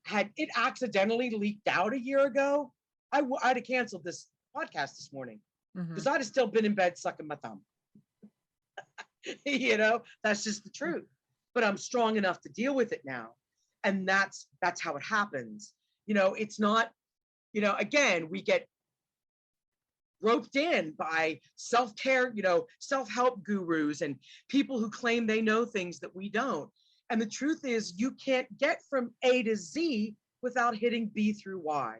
had it accidentally leaked out a year ago, I'd have canceled this podcast this morning because I'd have still been in bed sucking my thumb. That's just the truth. But I'm strong enough to deal with it now. And that's how it happens. It's not, again, we get roped in by self-care, self-help gurus and people who claim they know things that we don't. And the truth is, you can't get from A to Z without hitting B through Y.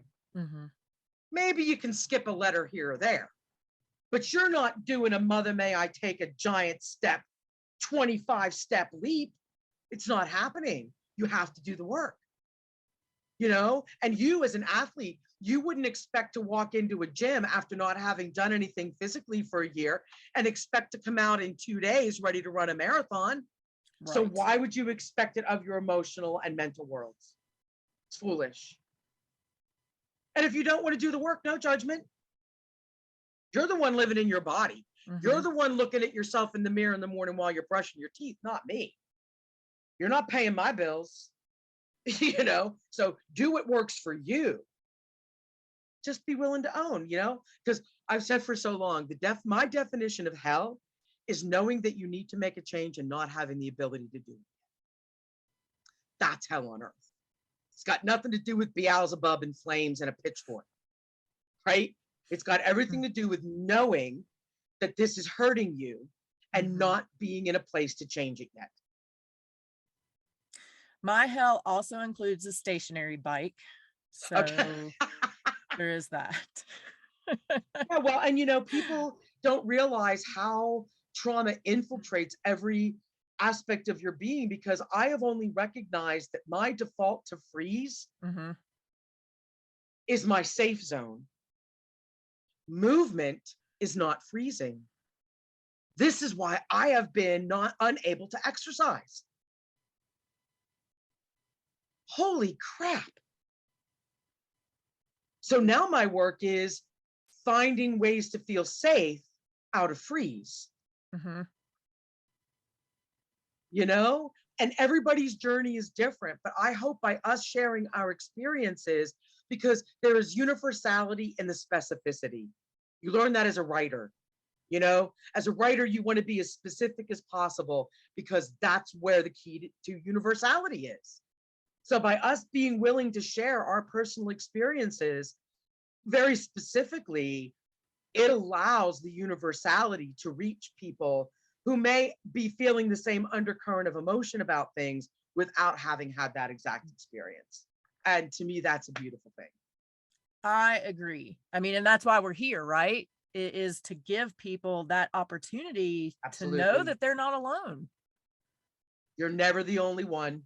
Maybe you can skip a letter here or there, but you're not doing a mother may I take a giant step, 25-step leap. It's not happening. You have to do the work, and you as an athlete, you wouldn't expect to walk into a gym after not having done anything physically for a year and expect to come out in 2 days ready to run a marathon. Right. So why would you expect it of your emotional and mental worlds? It's foolish. And if you don't want to do the work, no judgment. You're the one living in your body. You're the one looking at yourself in the mirror in the morning while you're brushing your teeth, not me. You're not paying my bills, so do what works for you. Just be willing to own, because I've said for so long, my definition of hell is knowing that you need to make a change and not having the ability to do it. That's hell on earth. It's got nothing to do with Beelzebub and flames and a pitchfork, right? It's got everything to do with knowing that this is hurting you and not being in a place to change it yet. My hell also includes a stationary bike. So there is that. Yeah, well, and people don't realize how trauma infiltrates every aspect of your being, because I have only recognized that my default to freeze is my safe zone. Movement is not freezing. This is why I have been not unable to exercise. Holy crap. So now my work is finding ways to feel safe out of freeze. You know, and everybody's journey is different, but I hope by us sharing our experiences, because there is universality in the specificity. You learn that as a writer. You know, as a writer, you want to be as specific as possible, because that's where the key to universality is. So by us being willing to share our personal experiences very specifically, it allows the universality to reach people who may be feeling the same undercurrent of emotion about things without having had that exact experience. And to me, that's a beautiful thing. I agree. I mean, and that's why we're here, right? It is to give people that opportunity Absolutely. to know that they're not alone. You're never the only one.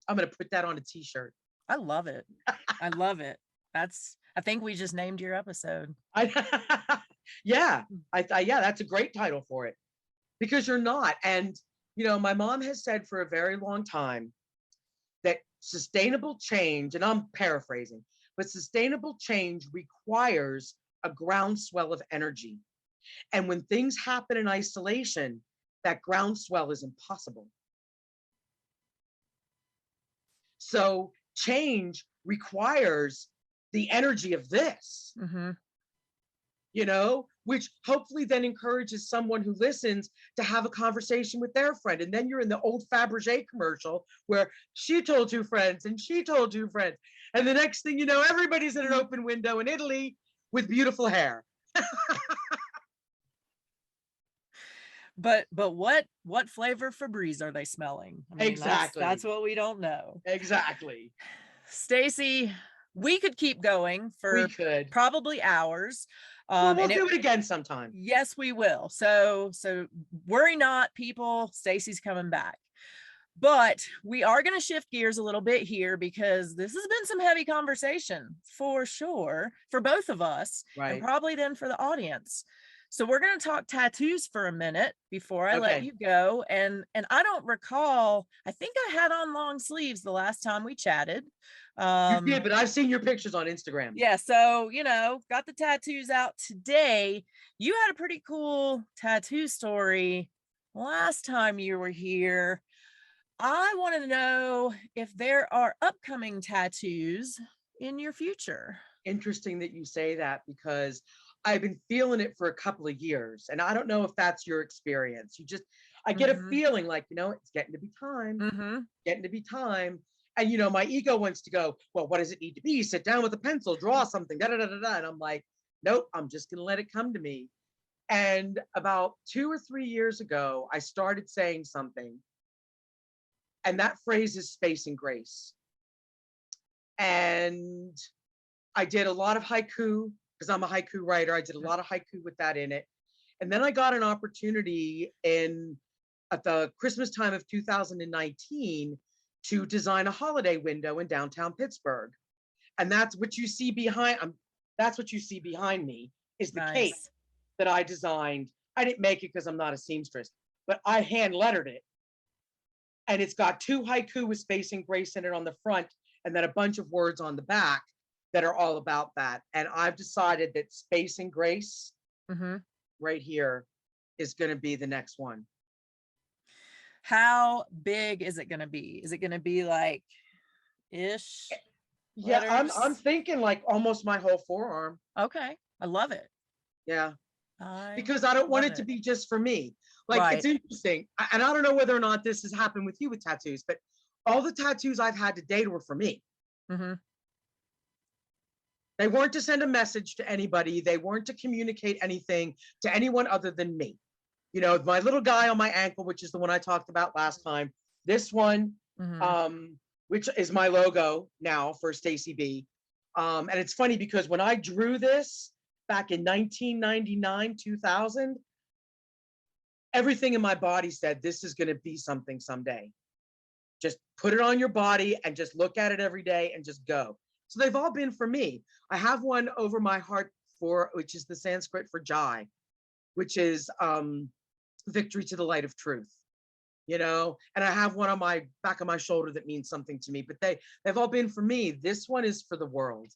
I'm going to put that on a t-shirt. I love it. I love it. I think we just named your episode. Yeah, that's a great title for it, because you're not. And, you know, my mom has said for a very long time that sustainable change, and I'm paraphrasing, but sustainable change requires a groundswell of energy. And when things happen in isolation, that groundswell is impossible. So change requires the energy of this, you know, which hopefully then encourages someone who listens to have a conversation with their friend. And then you're in the old Fabergé commercial where she told two friends and she told two friends. And the next thing you know, everybody's in an open window in Italy with beautiful hair. But what flavor Febreze are they smelling? I mean, exactly. That's what we don't know. Exactly. Staci, we could keep going for probably hours. Well, we'll do it again sometime. Yes, we will. So worry not, people. Staci's coming back. But we are going to shift gears a little bit here, because this has been some heavy conversation for sure for both of us, right, and probably then for the audience. So we're going to talk tattoos for a minute before I let you go. And I don't recall, I think I had on long sleeves the last time we chatted. You did, but I've seen your pictures on Instagram. Yeah, so, you know, got the tattoos out today. You had a pretty cool tattoo story last time you were here. I want to know if there are upcoming tattoos in your future. Interesting that you say that, because I've been feeling it for a couple of years, and I don't know if that's your experience. I get a feeling like, you know, it's getting to be time, getting to be time. And, you know, my ego wants to go, well, what does it need to be? Sit down with a pencil, draw something, da, da, da, da, da. And I'm like, nope, I'm just going to let it come to me. And about 2 or 3 years ago, I started saying something. And that phrase is space and grace. And I did a lot of haiku, because I'm a haiku writer. I did a lot of haiku with that in it. And then I got an opportunity at the Christmas time of 2019 to design a holiday window in downtown Pittsburgh. And that's what you see behind me is the cape that I designed. I didn't make it because I'm not a seamstress, but I hand lettered it. And it's got 2 haiku with space and grace in it on the front, and then a bunch of words on the back that are all about that. And I've decided that space and grace right here is going to be the next one. How big is it going to be? Is it going to be like ish? Yeah, I'm thinking like almost my whole forearm. Okay. I love it. Yeah. Because I don't want it to be just for me. Like, it's interesting. And I don't know whether or not this has happened with you with tattoos, but all the tattoos I've had to date were for me. They weren't to send a message to anybody. They weren't to communicate anything to anyone other than me. You know, my little guy on my ankle, which is the one I talked about last time. This one, which is my logo now for Staci B. And it's funny because when I drew this back in 1999, 2000, everything in my body said, this is going to be something someday. Just put it on your body and just look at it every day and just go. So they've all been for me. I have one over my heart which is the Sanskrit for Jai, which is victory to the light of truth, and I have one on my back of my shoulder that means something to me, but they've all been for me. This one is for the world,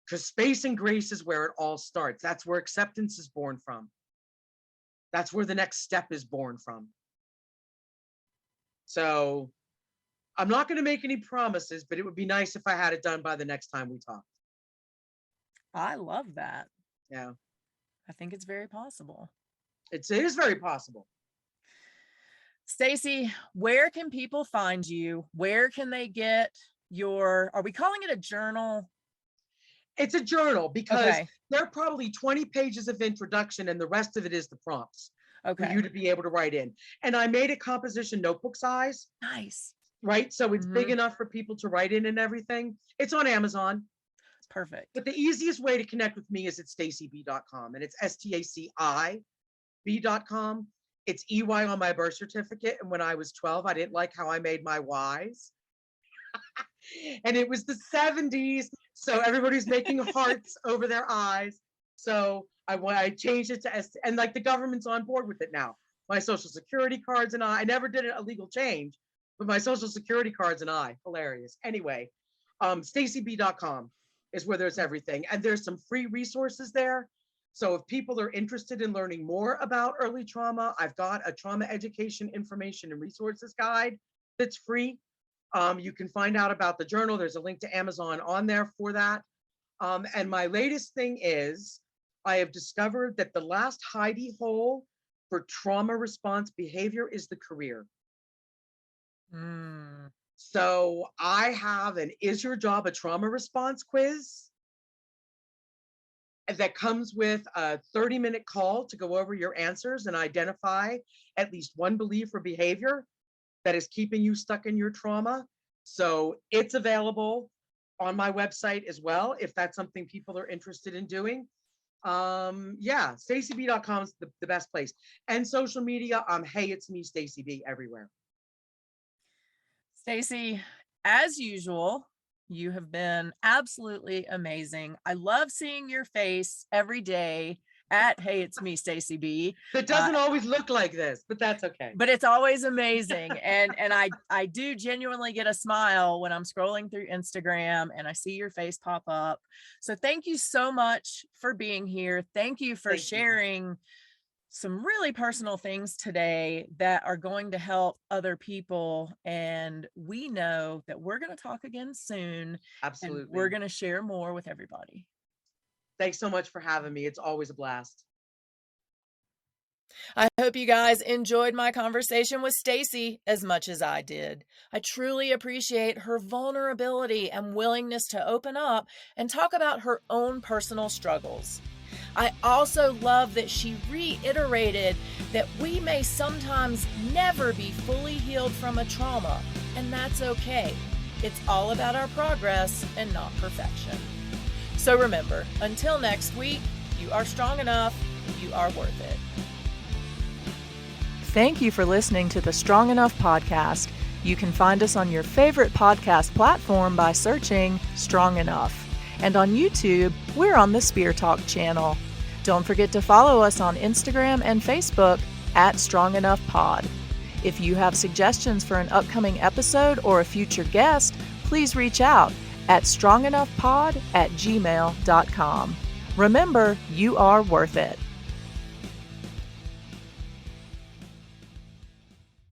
because space and grace is where it all starts. That's where acceptance is born from. That's where the next step is born from. So I'm not going to make any promises, but it would be nice if I had it done by the next time we talk. I love that. Yeah. I think it's very possible. It is very possible. Staci, where can people find you? Where can they get are we calling it a journal? It's a journal, because there are probably 20 pages of introduction and the rest of it is the prompts for you to be able to write in. And I made a composition notebook size. Nice. Right? So it's big enough for people to write in and everything. It's on Amazon. Perfect. But the easiest way to connect with me is at stacib.com, and it's STACI.com. It's EY on my birth certificate. And when I was 12, I didn't like how I made my Ys. And it was the 70s. So everybody's making hearts over their eyes. So I changed it to S, and like the government's on board with it now. My social security cards and I never did a legal change, but my social security cards and I, hilarious. Anyway, stacib.com is where there's everything. And there's some free resources there. So if people are interested in learning more about early trauma, I've got a trauma education information and resources guide that's free. You can find out about the journal. There's a link to Amazon on there for that. And my latest thing is, I have discovered that the last hidey hole for trauma response behavior is the career. So I have an Is Your Job a Trauma Response quiz that comes with a 30-minute call to go over your answers and identify at least one belief or behavior that is keeping you stuck in your trauma. So it's available on my website as well, if that's something people are interested in doing. Yeah, stacib.com is the best place. And social media, hey, it's me, Staci B, everywhere. Staci, as usual, you have been absolutely amazing. I love seeing your face every day at Hey, It's Me, Staci B. It doesn't always look like this, but that's okay. But it's always amazing. And I do genuinely get a smile when I'm scrolling through Instagram and I see your face pop up. So thank you so much for being here. Thank you for sharing some really personal things today that are going to help other people. And we know that we're going to talk again soon. Absolutely. And we're going to share more with everybody. Thanks so much for having me. It's always a blast. I hope you guys enjoyed my conversation with Staci as much as I did. I truly appreciate her vulnerability and willingness to open up and talk about her own personal struggles. I also love that she reiterated that we may sometimes never be fully healed from a trauma, and that's okay. It's all about our progress and not perfection. So remember, until next week, you are strong enough, you are worth it. Thank you for listening to the Strong Enough podcast. You can find us on your favorite podcast platform by searching Strong Enough. And on YouTube, we're on the Spear Talk channel. Don't forget to follow us on Instagram and Facebook at Strong Enough Pod. If you have suggestions for an upcoming episode or a future guest, please reach out at strongenoughpod@gmail.com. Remember, you are worth it.